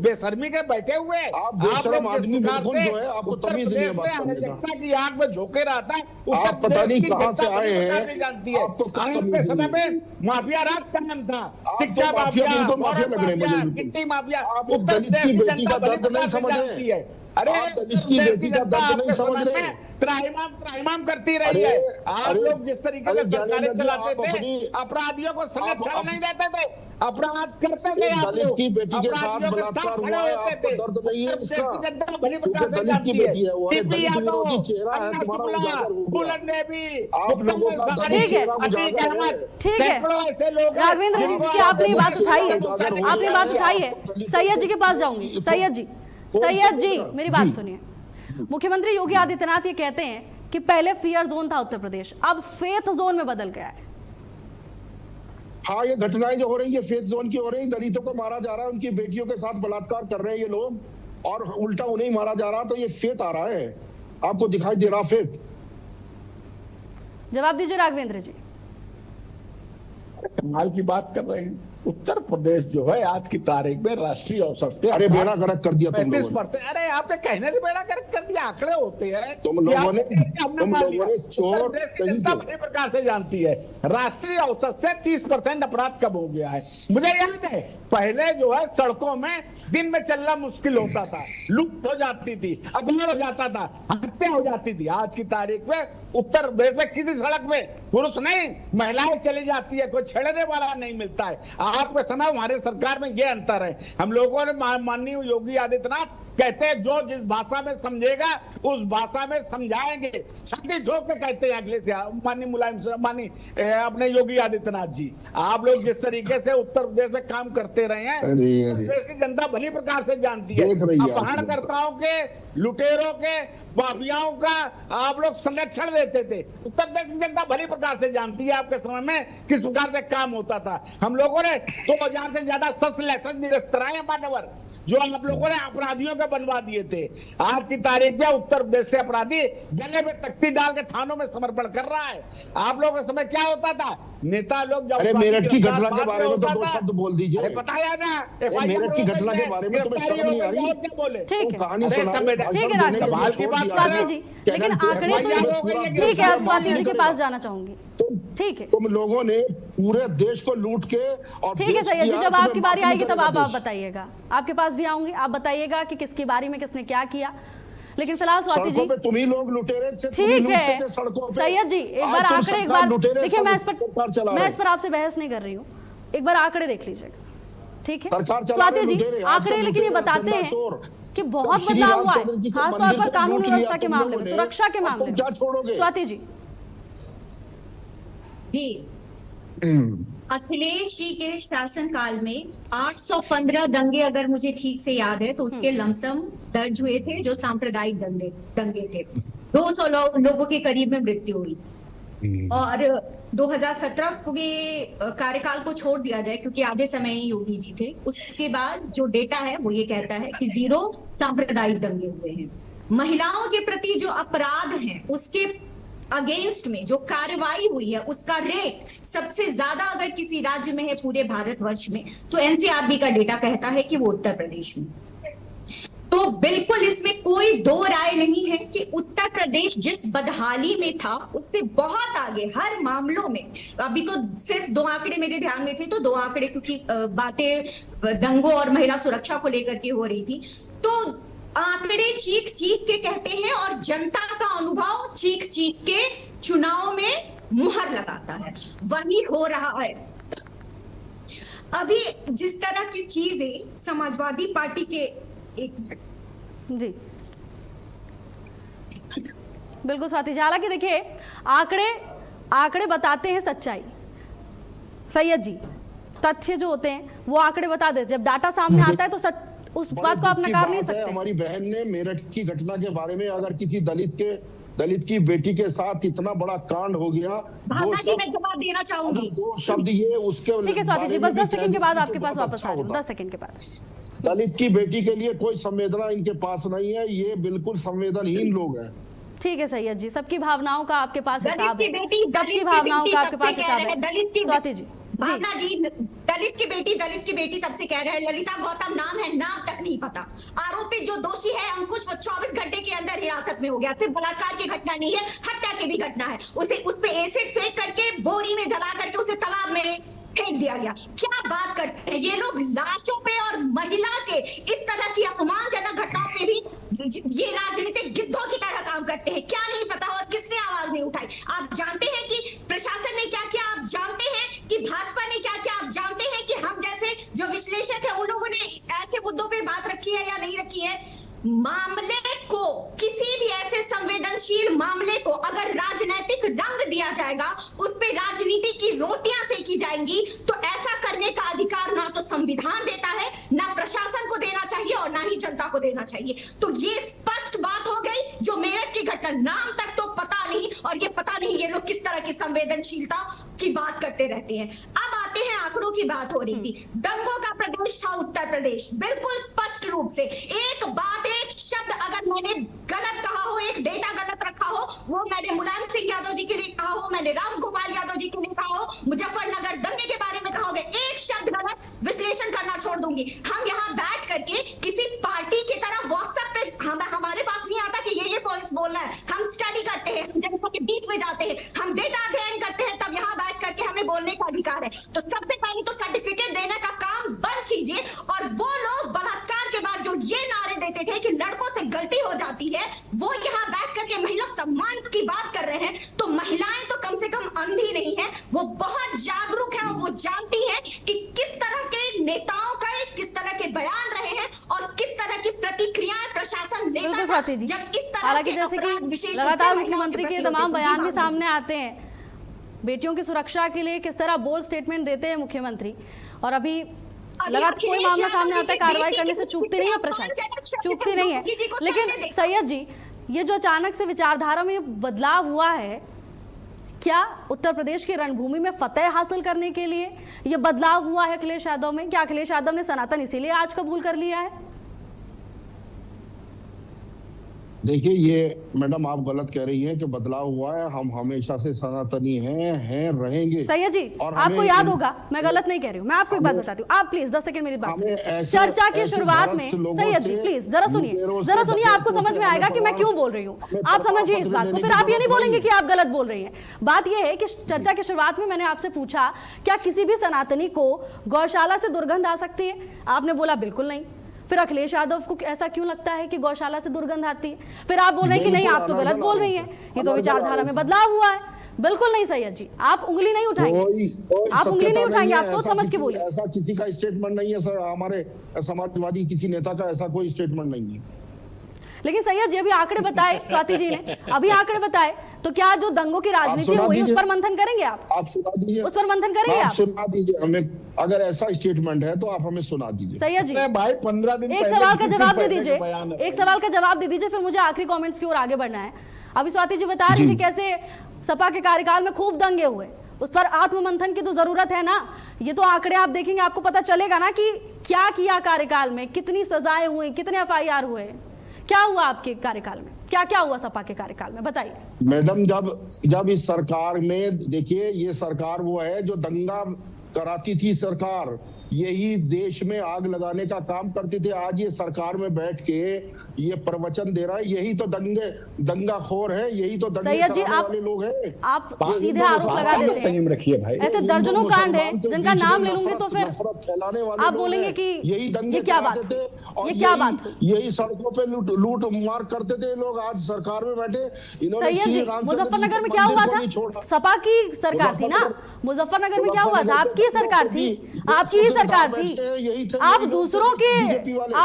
Speaker 4: बेशर्मी के बैठे हुए हैं।
Speaker 3: आप बेशर्म
Speaker 4: लोग
Speaker 3: आदमी
Speaker 4: जिस प्रकार
Speaker 3: बिल्कुल
Speaker 4: से
Speaker 3: जो है, आपको
Speaker 4: उत्तर
Speaker 3: तमीज नहीं है
Speaker 4: प्रदेश
Speaker 3: बात
Speaker 4: में
Speaker 3: करने का।
Speaker 4: अराजकता की आग में झोंके रहता है। उत्तर
Speaker 3: आप पता
Speaker 4: प्रदेश
Speaker 3: नहीं
Speaker 4: की
Speaker 3: कहाँ
Speaker 4: जनता
Speaker 3: से आए
Speaker 4: बड़ी
Speaker 3: हैं।
Speaker 4: प्रकार से जानती है।
Speaker 3: आपको क्या
Speaker 4: आज
Speaker 3: तमीज
Speaker 4: के
Speaker 3: नहीं
Speaker 4: समय
Speaker 3: है।
Speaker 4: में माफिया राज का नाम था,
Speaker 3: आप तो
Speaker 4: शिक्षा
Speaker 3: माफिया,
Speaker 4: माफिया,
Speaker 3: बिल्कुल माफिया लग रहे हैं मुझे
Speaker 4: माफिया,
Speaker 3: बिल्कुल।
Speaker 4: किट्टी माफिया,
Speaker 3: आप एक
Speaker 4: उत्तर
Speaker 3: दलित
Speaker 4: प्रदेश
Speaker 3: की
Speaker 4: की
Speaker 3: बेटी
Speaker 4: जनता
Speaker 3: का
Speaker 4: बड़ी
Speaker 3: दर्द नहीं
Speaker 4: प्रकार से
Speaker 3: समझ रहे।
Speaker 4: जानती है। अरे
Speaker 3: आप दलित की
Speaker 4: उत्तर
Speaker 3: बेटी का
Speaker 4: जनता
Speaker 3: दर्द नहीं
Speaker 4: आपके
Speaker 3: समझ
Speaker 4: समय
Speaker 3: रहे।
Speaker 4: में त्राहिमाम करती रही
Speaker 3: अरे,
Speaker 4: है। आप
Speaker 3: अरे,
Speaker 4: लोग जिस तरीके
Speaker 3: अरे
Speaker 4: से
Speaker 3: जाने
Speaker 4: सरकारें
Speaker 3: दीजिए,
Speaker 4: चलाते
Speaker 3: आप
Speaker 4: थे,
Speaker 3: अपनी-
Speaker 4: अपराधियों को संरक्षण
Speaker 3: आप-
Speaker 4: नहीं देते थे, अपराध करते थे
Speaker 3: एक
Speaker 4: आप
Speaker 3: दलित
Speaker 4: लोग।
Speaker 3: की बेटी के साथ
Speaker 4: अपराधियों के
Speaker 3: बलात्कार
Speaker 4: खड़े
Speaker 3: हुआ है,
Speaker 4: होते
Speaker 3: आपको
Speaker 4: थे।
Speaker 3: दर्द नहीं है
Speaker 4: उत्तर
Speaker 3: इसका?
Speaker 4: प्रदेश की जनता भली
Speaker 3: क्योंकि
Speaker 4: प्रकार से
Speaker 3: दलित की
Speaker 4: जानती
Speaker 3: बेटी है वो। अरे
Speaker 4: टीपी
Speaker 3: दलित
Speaker 4: यादव,
Speaker 3: विरोधी चेहरा है
Speaker 4: अन्ना
Speaker 3: तुम्हारा,
Speaker 4: शुक्ला,
Speaker 3: उजागर हो गया।
Speaker 4: फूलन देवी,
Speaker 3: आप लोगों का
Speaker 4: मुक्ता
Speaker 3: दलित
Speaker 1: ठीक है,
Speaker 3: चेहरा
Speaker 4: अतीक
Speaker 3: उजागर है।
Speaker 4: अहमद,
Speaker 1: ठीक है।
Speaker 4: सैकड़ों ऐसे लोग हैं
Speaker 1: राघवेंद्र जी,
Speaker 4: जिनको
Speaker 1: क्योंकि आपने ये बात उठाई है,
Speaker 3: उजागर हो
Speaker 1: आपने
Speaker 3: गया
Speaker 1: बात
Speaker 3: है।
Speaker 1: उठाई है, सैयद जी के पास जाऊंगी। सैयद जी, सैयद जी मेरी बात
Speaker 3: जी।
Speaker 1: सुनिए। मुख्यमंत्री योगी आदित्यनाथ ये कहते हैं कि पहले फियर जोन था उत्तर प्रदेश, अब फेथ जोन में बदल गया है।
Speaker 3: हाँ, ये घटनाएं जो हो रही है फेथ जोन की हो रही है। दलितों को मारा जा रहा है, उनकी बेटियों के साथ बलात्कार कर रहे हैं ये लोग, और उल्टा उन्हें ही मारा जा रहा, तो ये फेथ आ रहा है। आपको दिखाई दे रहा फेथ?
Speaker 1: जवाब दीजिए राघवेंद्र जी।
Speaker 4: कमाल की बात कर रहे हैं। उत्तर प्रदेश जो है आज की तारीख में राष्ट्रीय औसत से
Speaker 3: अरे बेड़ा गर्क कर दिया तुम लोगों ने।
Speaker 4: 35%। अरे आपने कहने से बेड़ा गर्क कर दिया, आंकड़े होते हैं।
Speaker 3: तुम
Speaker 4: कि
Speaker 3: लोगों ने
Speaker 4: आपने मान लिया।
Speaker 3: चोर
Speaker 4: उत्तर प्रदेश की
Speaker 3: कहीं
Speaker 4: जनता
Speaker 3: के।
Speaker 4: बड़ी प्रकार से जानती है, राष्ट्रीय औसत से 30% अपराध कम हो गया है। मुझे याद है पहले जो है सड़कों में दिन में चलना मुश्किल होता था, लूट हो जाती थी, अपहरण हो जाता था, हत्या हो जाती थी। आज की तारीख में उत्तर प्रदेश में किसी सड़क में पुरुष नहीं महिलाएं चली जाती है, कोई छेड़ने वाला नहीं मिलता है। आपके समय हमारे सरकार में ये अंतर है। हम लोगों ने माननीय योगी आदित्यनाथ कहते हैं जो जिस भाषा में समझेगा उस भाषा में समझाएंगे, छाती ठोक के कहते हैं अगले से माननीय मुलायम माननीय अपने योगी आदित्यनाथ जी। आप लोग जिस तरीके से उत्तर प्रदेश में काम करते रहे हैं, उत्तर प्रदेश की जनता भली प्रकार से जानती है।
Speaker 3: देख रही है
Speaker 4: अपहरणकर्ताओं के, लुटेरों के, माफियाओं का आप लोग संरक्षण देते थे। उत्तर प्रदेश की जनता भली प्रकार से जानती है आपके समय में किस प्रकार से काम होता था। हम लोगों ने 2000 से ज्यादा शस्त्र लाइसेंस निरस्त कराए मान्यवर, जो आप लोगों ने अपराधियों के बनवा दिए थे। आज की तारीख में उत्तर प्रदेश से अपराधी गले में तख्ती डाल के थानों में समर्पण कर रहा है। आप लोगों के समय क्या होता था, नेता लोग जब
Speaker 3: अरे मेरठ की घटना के बारे में तो दो शब्द बोल दीजिए।
Speaker 4: बताया ना,
Speaker 3: मेरठ की घटना के बारे में तुम्हें शर्म नहीं आ रही?
Speaker 4: क्या बोले?
Speaker 1: ठीक है,
Speaker 3: कहानी सुना
Speaker 1: ठीक है राघवेंद्र स्वाति जी, लेकिन आंकड़े तो ठीक है, अब स्वाति जी के पास जाना चाहूंगी। ठीक है,
Speaker 3: तुम लोगों ने पूरे देश को लूट के और
Speaker 1: ठीक है
Speaker 3: देश
Speaker 1: सैयद जी,
Speaker 3: की
Speaker 1: जब
Speaker 3: आग
Speaker 1: आपकी
Speaker 3: में
Speaker 1: बारी
Speaker 3: माफी
Speaker 1: आएगी तब
Speaker 3: करेगा
Speaker 1: आप
Speaker 3: देश।
Speaker 1: बताइएगा। आपके पास भी आऊंगी, आप बताइएगा कि किसकी बारी में किसने क्या किया। लेकिन फिलहाल स्वाति जी,
Speaker 3: सड़कों पे तुम ही लोग लुटेरे थे, तुम ही
Speaker 1: ठीक
Speaker 3: लूटते
Speaker 1: है
Speaker 3: थे सड़कों पे।
Speaker 1: सैयद जी, एक
Speaker 3: आज
Speaker 1: बार
Speaker 3: तुम
Speaker 1: आंकड़े, एक
Speaker 3: सरकार
Speaker 1: बार
Speaker 3: लुटेरे,
Speaker 1: देखिए,
Speaker 3: सब
Speaker 1: मैं
Speaker 3: सरकार चला
Speaker 1: इस
Speaker 3: रहे।
Speaker 1: पर आपसे बहस नहीं कर रही हूँ, एक बार आंकड़े देख लीजिएगा। ठीक है
Speaker 3: सरकार चला
Speaker 1: स्वाति
Speaker 3: रहे
Speaker 1: जी,
Speaker 3: लुटेरे, आज
Speaker 1: आंकड़े
Speaker 3: तो
Speaker 1: लेकिन ये
Speaker 3: लुटेरे,
Speaker 1: बताते
Speaker 3: गुंडा
Speaker 1: हैं
Speaker 3: चोर।
Speaker 1: कि
Speaker 3: तो
Speaker 1: बहुत
Speaker 3: श्री
Speaker 1: बदलाव हुआ है,
Speaker 3: रामचंद्र जी के
Speaker 1: खासतौर
Speaker 3: मंदिर
Speaker 1: पर
Speaker 3: को
Speaker 1: कानून
Speaker 3: लूट लिया
Speaker 1: व्यवस्था के
Speaker 3: तुम
Speaker 1: मामले
Speaker 3: लोगों
Speaker 1: में,
Speaker 3: ने,
Speaker 1: सुरक्षा के
Speaker 3: अब
Speaker 1: मामले
Speaker 3: तुम
Speaker 1: में।
Speaker 3: क्या छोड़ोगे?
Speaker 1: स्वाति जी,
Speaker 5: जी, अखिलेश जी के शासनकाल में 815 दंगे, अगर मुझे ठीक से याद है तो उसके लमसम दर्ज हुए थे, जो सांप्रदायिक दंगे थे। 200 लोगों के करीब में मृत्यु हुई थी। और 2017 के कार्यकाल को छोड़ दिया जाए क्योंकि आधे समय ही योगी जी थे, उसके बाद जो डेटा है वो ये कहता है कि 0 सांप्रदायिक दंगे हुए हैं। महिलाओं के प्रति जो अपराध हैं उसके अगेंस्ट में जो कार्रवाई हुई है उसका रेट सबसे ज्यादा अगर किसी राज्य में है पूरे भारतवर्ष में तो एनसीआरबी का डेटा कहता है कि वो उत्तर प्रदेश में। तो बिल्कुल इसमें कोई कोई दो राय नहीं है कि उत्तर प्रदेश जिस बदहाली में था उससे बहुत आगे हर मामलों में। अभी तो सिर्फ दो आंकड़े मेरे ध्यान में थे, तो दो आंकड़े क्योंकि बातें दंगों और महिला सुरक्षा को लेकर के हो रही थी, तो आंकड़े चीख चीख के कहते हैं और जनता का अनुभव चीख चीख के चुनाव में मुहर लगाता है। वही हो रहा है। अभी जिस तरह की चीजें समाजवादी पार्टी के
Speaker 1: जी बिल्कुल स्वाति जी, हालांकि देखिए आंकड़े बताते हैं सच्चाई। सैयद जी, तथ्य जो होते हैं वो आंकड़े बता देते, जब डाटा सामने आता है तो उस बात को आप नकार नहीं सकते।
Speaker 3: हमारी बहन ने मेरठ की घटना के बारे में, अगर किसी दलित की बेटी के साथ इतना बड़ा कांड हो गया,
Speaker 5: भावना जी मैं जवाब देना चाहूंगी।
Speaker 3: दो शब्द ये उसके,
Speaker 1: ठीक है स्वाति जी, बस 10 सेकंड के बाद आपके पास वापस आ रहा हूं, 10 सेकंड के बाद।
Speaker 3: दलित की बेटी के लिए कोई संवेदना इनके पास नहीं है, ये बिल्कुल संवेदनहीन लोग हैं।
Speaker 1: ठीक है सैयद जी, सबकी भावनाओं का आपके पास हिसाब है,
Speaker 5: सबकी
Speaker 1: भावनाओं का आपके पास हिसाब है।
Speaker 5: दलित की
Speaker 1: स्वाति जी,
Speaker 5: भावना जी, दलित की बेटी तब से कह रहे हैं। ललिता गौतम नाम है, नाम तक नहीं पता। आरोपी जो दोषी है अंकुश, वो 24 घंटे के अंदर हिरासत में हो गया। सिर्फ बलात्कार की घटना नहीं है, हत्या की भी घटना है। उस पे एसिड फेंक करके बोरी में जला करके उसे तालाब में फेंक दिया गया। क्या बात करते हैं ये लोग लाशों पे और महिला के इस तरह की अपमानजनक घटनाओं पे भी ये राजनीतिक गिद्धों की तरह काम करते हैं। क्या नहीं पता और किसने आवाज नहीं उठाई? आप जानते हैं कि प्रशासन ने क्या किया? आप जानते हैं कि भाजपा ने क्या किया? आप जानते हैं कि हम जैसे जो विश्लेषक है उन लोगों ने ऐसे मुद्दों पे बात रखी है या नहीं रखी है? मामले को, किसी भी ऐसे संवेदनशील मामले को अगर राजनीतिक रंग दिया जाएगा, उस पे राजनीति की रोटियां सेकी जाएंगी, तो ऐसा करने का अधिकार ना तो संविधान देता है, ना प्रशासन को देना चाहिए और ना ही जनता को देना चाहिए। तो ये स्पष्ट बात हो गई। जो मेरठ की घटना, नाम तक तो पता नहीं, और ये पता नहीं ये लोग किस तरह की संवेदनशीलता की बात करते रहते हैं। अब आते हैं आंकड़ों की बात हो रही थी। दंगों का प्रदेश था उत्तर प्रदेश, बिल्कुल स्पष्ट रूप से। एक बात, एक शब्द अगर मैंने गलत कहा हो, एक डेटा गलत रखा हो, वो मैंने मुलायम सिंह यादव जी के लिए कहा हो, मैंने राम गोपाल यादव जी के लिए कहा हो, मुजफ्फरनगर दंगे के बारे में कहा होगा, एक शब्द गलत, विश्लेषण करना छोड़ दूंगी। हम यहाँ बैठ करके किसी पार्टी की तरह व्हाट्सएप पे हमारे पास नहीं आता कि ये पॉइंट्स बोलना है। हम स्टडी करते हैं, हम जनता के बीच में जाते हैं, हम डेटा अध्ययन करते हैं, तब यहाँ बैठ करके हमें बोलने का अधिकार है। तो सबसे पहले तो सर्टिफिकेट देने का काम बंद कीजिए। और वो लोग बलात्कार के बाद जो ये नारे देते थे कि लड़कों से गलती हो जाती है, वो यहाँ बैठ करके महिला सम्मान की बात कर रहे हैं। तो महिलाएं तो कम से कम अंधी नहीं है, वो बहुत जागरूक है और वो जानती है कि किस तरह के नेताओं का किस तरह के बयान रहे हैं और किस तरह की प्रतिक्रियाएं प्रशासन लेता है। जब इस तरह
Speaker 1: हालांकि जैसे कि लगातार मुख्यमंत्री के तमाम बयान भी सामने आते हैं, बेटियों की सुरक्षा के लिए किस तरह बोल्ड स्टेटमेंट देते हैं मुख्यमंत्री, और अभी लगातार कोई मामला सामने आता है, कार्रवाई करने से चूकती नहीं है प्रशासन, चूकती नहीं है। लेकिन सैयद जी, ये जो अचानक से विचारधारा में बदलाव हुआ है, क्या उत्तर प्रदेश की रणभूमि में फतेह हासिल करने के लिए ये बदलाव हुआ है अखिलेश यादव में? क्या अखिलेश यादव ने सनातन इसीलिए आज कबूल कर लिया है?
Speaker 3: देखिए, ये मैडम आप गलत कह रही हैं कि बदलाव हुआ है। हम हमेशा से सनातनी हैं, रहेंगे।
Speaker 1: सैयद जी, आपको याद होगा, मैं गलत नहीं कह रही हूँ, मैं आपको एक बात बताती हूँ। आप प्लीज 10 सेकंड मेरी बात सुनिए। चर्चा की शुरुआत में सैयद जी प्लीज जरा सुनिए, आपको समझ में आएगा कि मैं क्यों बोल रही हूँ। आप समझिए इस बात को, फिर आप ये नहीं बोलेंगे कि आप गलत बोल रही हैं। बात यह है कि चर्चा की शुरुआत में मैंने आपसे पूछा, क्या किसी भी सनातनी को गौशाला से दुर्गंध आ सकती है? आपने बोला बिल्कुल नहीं। फिर अखिलेश यादव को ऐसा क्यों लगता है कि गौशाला से दुर्गंध आती है? फिर आप बोल रहे हैं कि नहीं, आप तो गलत बोल रही हैं, ये तो विचारधारा में बदलाव हुआ है। बिल्कुल नहीं सैयद जी, आप उंगली नहीं उठाएंगे, आप उंगली नहीं उठाएंगे, आप सोच समझ के बोलिए।
Speaker 3: ऐसा किसी का स्टेटमेंट नहीं है सर, हमारे समाजवादी किसी नेता का ऐसा कोई स्टेटमेंट नहीं है।
Speaker 1: लेकिन सैयद जी, अभी आंकड़े बताए स्वाति जी ने, अभी आंकड़े बताए, तो क्या जो दंगों की राजनीति हुई उस पर मंथन करेंगे आप
Speaker 3: सुना दीजिए,
Speaker 1: उस पर मंथन करेंगे आप?
Speaker 3: सुना दीजिए हमें, अगर ऐसा स्टेटमेंट है तो आप हमें सुना दीजिए।
Speaker 1: सैयद जी,
Speaker 4: भाई 15 दिन
Speaker 1: एक सवाल का जवाब दे दीजिए, एक सवाल का जवाब दे दीजिए, फिर मुझे आखिरी कमेंट्स की ओर आगे बढ़ना है। अभी स्वाति जी बता रही थी कैसे सपा के कार्यकाल में खूब दंगे हुए, उस पर आत्ममंथन की तो जरूरत है ना। ये तो आंकड़े आप देखेंगे, आपको पता चलेगा ना कि क्या किया कार्यकाल में, कितनी सजाएं हुई, कितने FIR हुए, क्या हुआ आपके कार्यकाल में, क्या क्या हुआ सपा के कार्यकाल में, बताइए।
Speaker 3: मैडम, जब इस सरकार में, देखिए ये सरकार वो है जो दंगा कराती थी सरकार, यही देश में आग लगाने का काम करते थे। आज ये सरकार में बैठ के ये प्रवचन दे रहा है, यही तो दंगाखोर है, यही तो दंगे
Speaker 1: सैयद जी,
Speaker 3: कराने वाले लोग हैं।
Speaker 1: आप सीधे आरोप लगा देते हैं।
Speaker 4: संयम रखिए भाई।
Speaker 1: ऐसे दर्जनों कांड है जिनका नाम ले लूंगे तो फिर
Speaker 3: फैलाने वाले
Speaker 1: आप बोलेंगे कि
Speaker 3: यही दंगे
Speaker 1: ये क्या बात,
Speaker 3: कराते थे और
Speaker 1: ये क्या बात हुई?
Speaker 3: यही सड़कों पे लूट मार करते थे लोग। आज सरकार में बैठे इन्होंने
Speaker 1: सैयद जी,
Speaker 3: श्री रामचंद्र
Speaker 1: मुजफ्फरनगर में
Speaker 3: जी के
Speaker 1: क्या हुआ
Speaker 3: मंदिर को नहीं
Speaker 1: था?
Speaker 3: छोड़ा।
Speaker 1: सपा की सरकार थी ना, मुजफ्फरनगर में क्या हुआ था? आपकी सरकार थी, आपकी ही सरकार थी। आप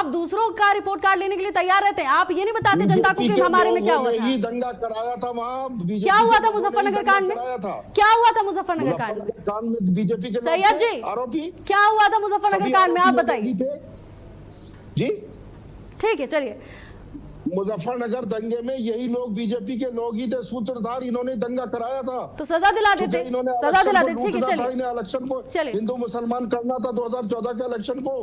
Speaker 1: दूसरों का रिपोर्ट कार्ड लेने के लिए तैयार रहते हैं, आप ये नहीं बताते जनता को कि हमारे में क्या हुआ था।
Speaker 3: दंगा कराया था वहाँ,
Speaker 1: क्या हुआ था मुजफ्फरनगर कांड में? क्या हुआ था मुजफ्फरनगर कांड में?
Speaker 3: बीजेपी के
Speaker 1: सैयद जी,
Speaker 3: आरोपी
Speaker 1: क्या हुआ था मुजफ्फरनगर कांड में, आप बताइए।
Speaker 3: जी
Speaker 1: ठीक है, चलिए।
Speaker 3: मुजफ्फरनगर दंगे में यही लोग, बीजेपी के लोग ही थे सूत्रधार, इन्होंने दंगा कराया था।
Speaker 1: तो सजा दिला देते, सजा दिला देते। ठीक है, चलिए।
Speaker 3: इलेक्शन को
Speaker 1: चलिए।
Speaker 3: हिंदू मुसलमान करना था 2014 के इलेक्शन को,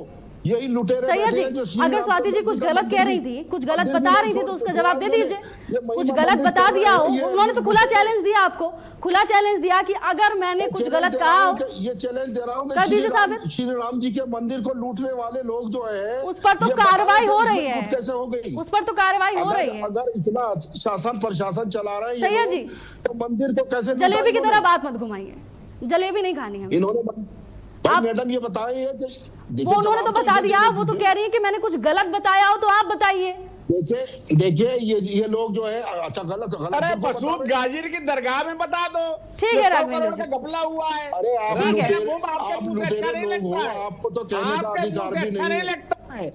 Speaker 3: यही लुटेरे
Speaker 1: सैयद
Speaker 3: बैठे हैं जो
Speaker 1: जी, अगर स्वाति जी कुछ गलत कह रही थी, कुछ गलत बता रही थी तो उसका जवाब दे दीजिए। कुछ गलत बता दिया हो, उन्होंने तो खुला चैलेंज दिया आपको, खुला चैलेंज दिया कि अगर मैंने कुछ गलत कहा हो,
Speaker 3: ये चैलेंज दे रहा हूँ
Speaker 1: कर दीजिए साबित।
Speaker 3: श्री राम जी के मंदिर को लूटने वाले लोग जो है,
Speaker 1: उस पर तो कार्रवाई हो रही है,
Speaker 3: कैसे हो गई,
Speaker 1: उस पर तो कार्रवाई हो रही है।
Speaker 3: अगर इतना शासन प्रशासन चला रहा है
Speaker 1: सैयद जी,
Speaker 3: तो मंदिर को कैसे,
Speaker 1: जलेबी की तरह बात मत घुमाइए, जलेबी नहीं खानी है
Speaker 3: इन्होंने। आप मैडम ये बताइए कि
Speaker 1: वो उन्होंने तो बता दिया, वो तो कह रही है कि मैंने कुछ गलत बताया हो, तो आप बताइए।
Speaker 3: देखिए ये लोग जो है, अच्छा गलत
Speaker 4: अरे मसूद गाजिर की दरगाह में बता दो।
Speaker 1: ठीक है राघवेंद्र जी,
Speaker 4: घपला हुआ है।
Speaker 3: अरे आप
Speaker 1: ठीक है।
Speaker 3: लुटेरे लोग हो, आपको तो कहने का अधिकार भी नहीं है।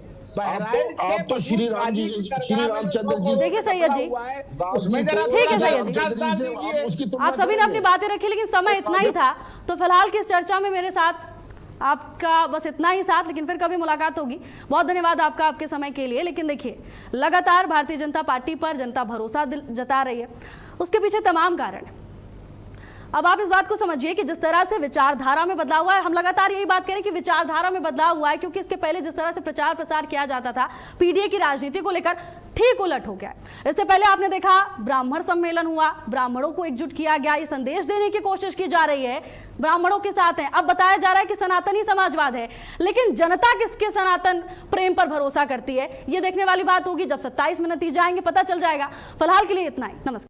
Speaker 3: आप तो श्री रामचंद्र जी,
Speaker 1: देखिए सैयद जी, ठीक है सैयद जी, आप सभी ने अपनी बातें रखी, लेकिन समय इतना ही था, तो फिलहाल की इस चर्चा में मेरे साथ आपका बस इतना ही साथ, लेकिन फिर कभी मुलाकात होगी। बहुत धन्यवाद आपका, आपके समय के लिए। लेकिन देखिए, लगातार भारतीय जनता पार्टी पर जनता भरोसा जता रही है, उसके पीछे तमाम कारण है। अब आप इस बात को समझिए कि जिस तरह से विचारधारा में बदलाव हुआ है, हम लगातार यही बात करें कि विचारधारा में बदलाव हुआ है, क्योंकि इसके पहले जिस तरह से प्रचार प्रसार किया जाता था पीडीए की राजनीति को लेकर, ठीक उलट हो गया है। इससे पहले आपने देखा ब्राह्मण सम्मेलन हुआ, ब्राह्मणों को एकजुट किया गया, ये संदेश देने की कोशिश की जा रही है ब्राह्मणों के साथ है। अब बताया जा रहा है कि सनातनी समाजवाद है, लेकिन जनता किसके सनातन प्रेम पर भरोसा करती है, ये देखने वाली बात होगी। जब 27 में नतीजे आएंगे पता चल जाएगा। फिलहाल के लिए इतना ही, नमस्कार।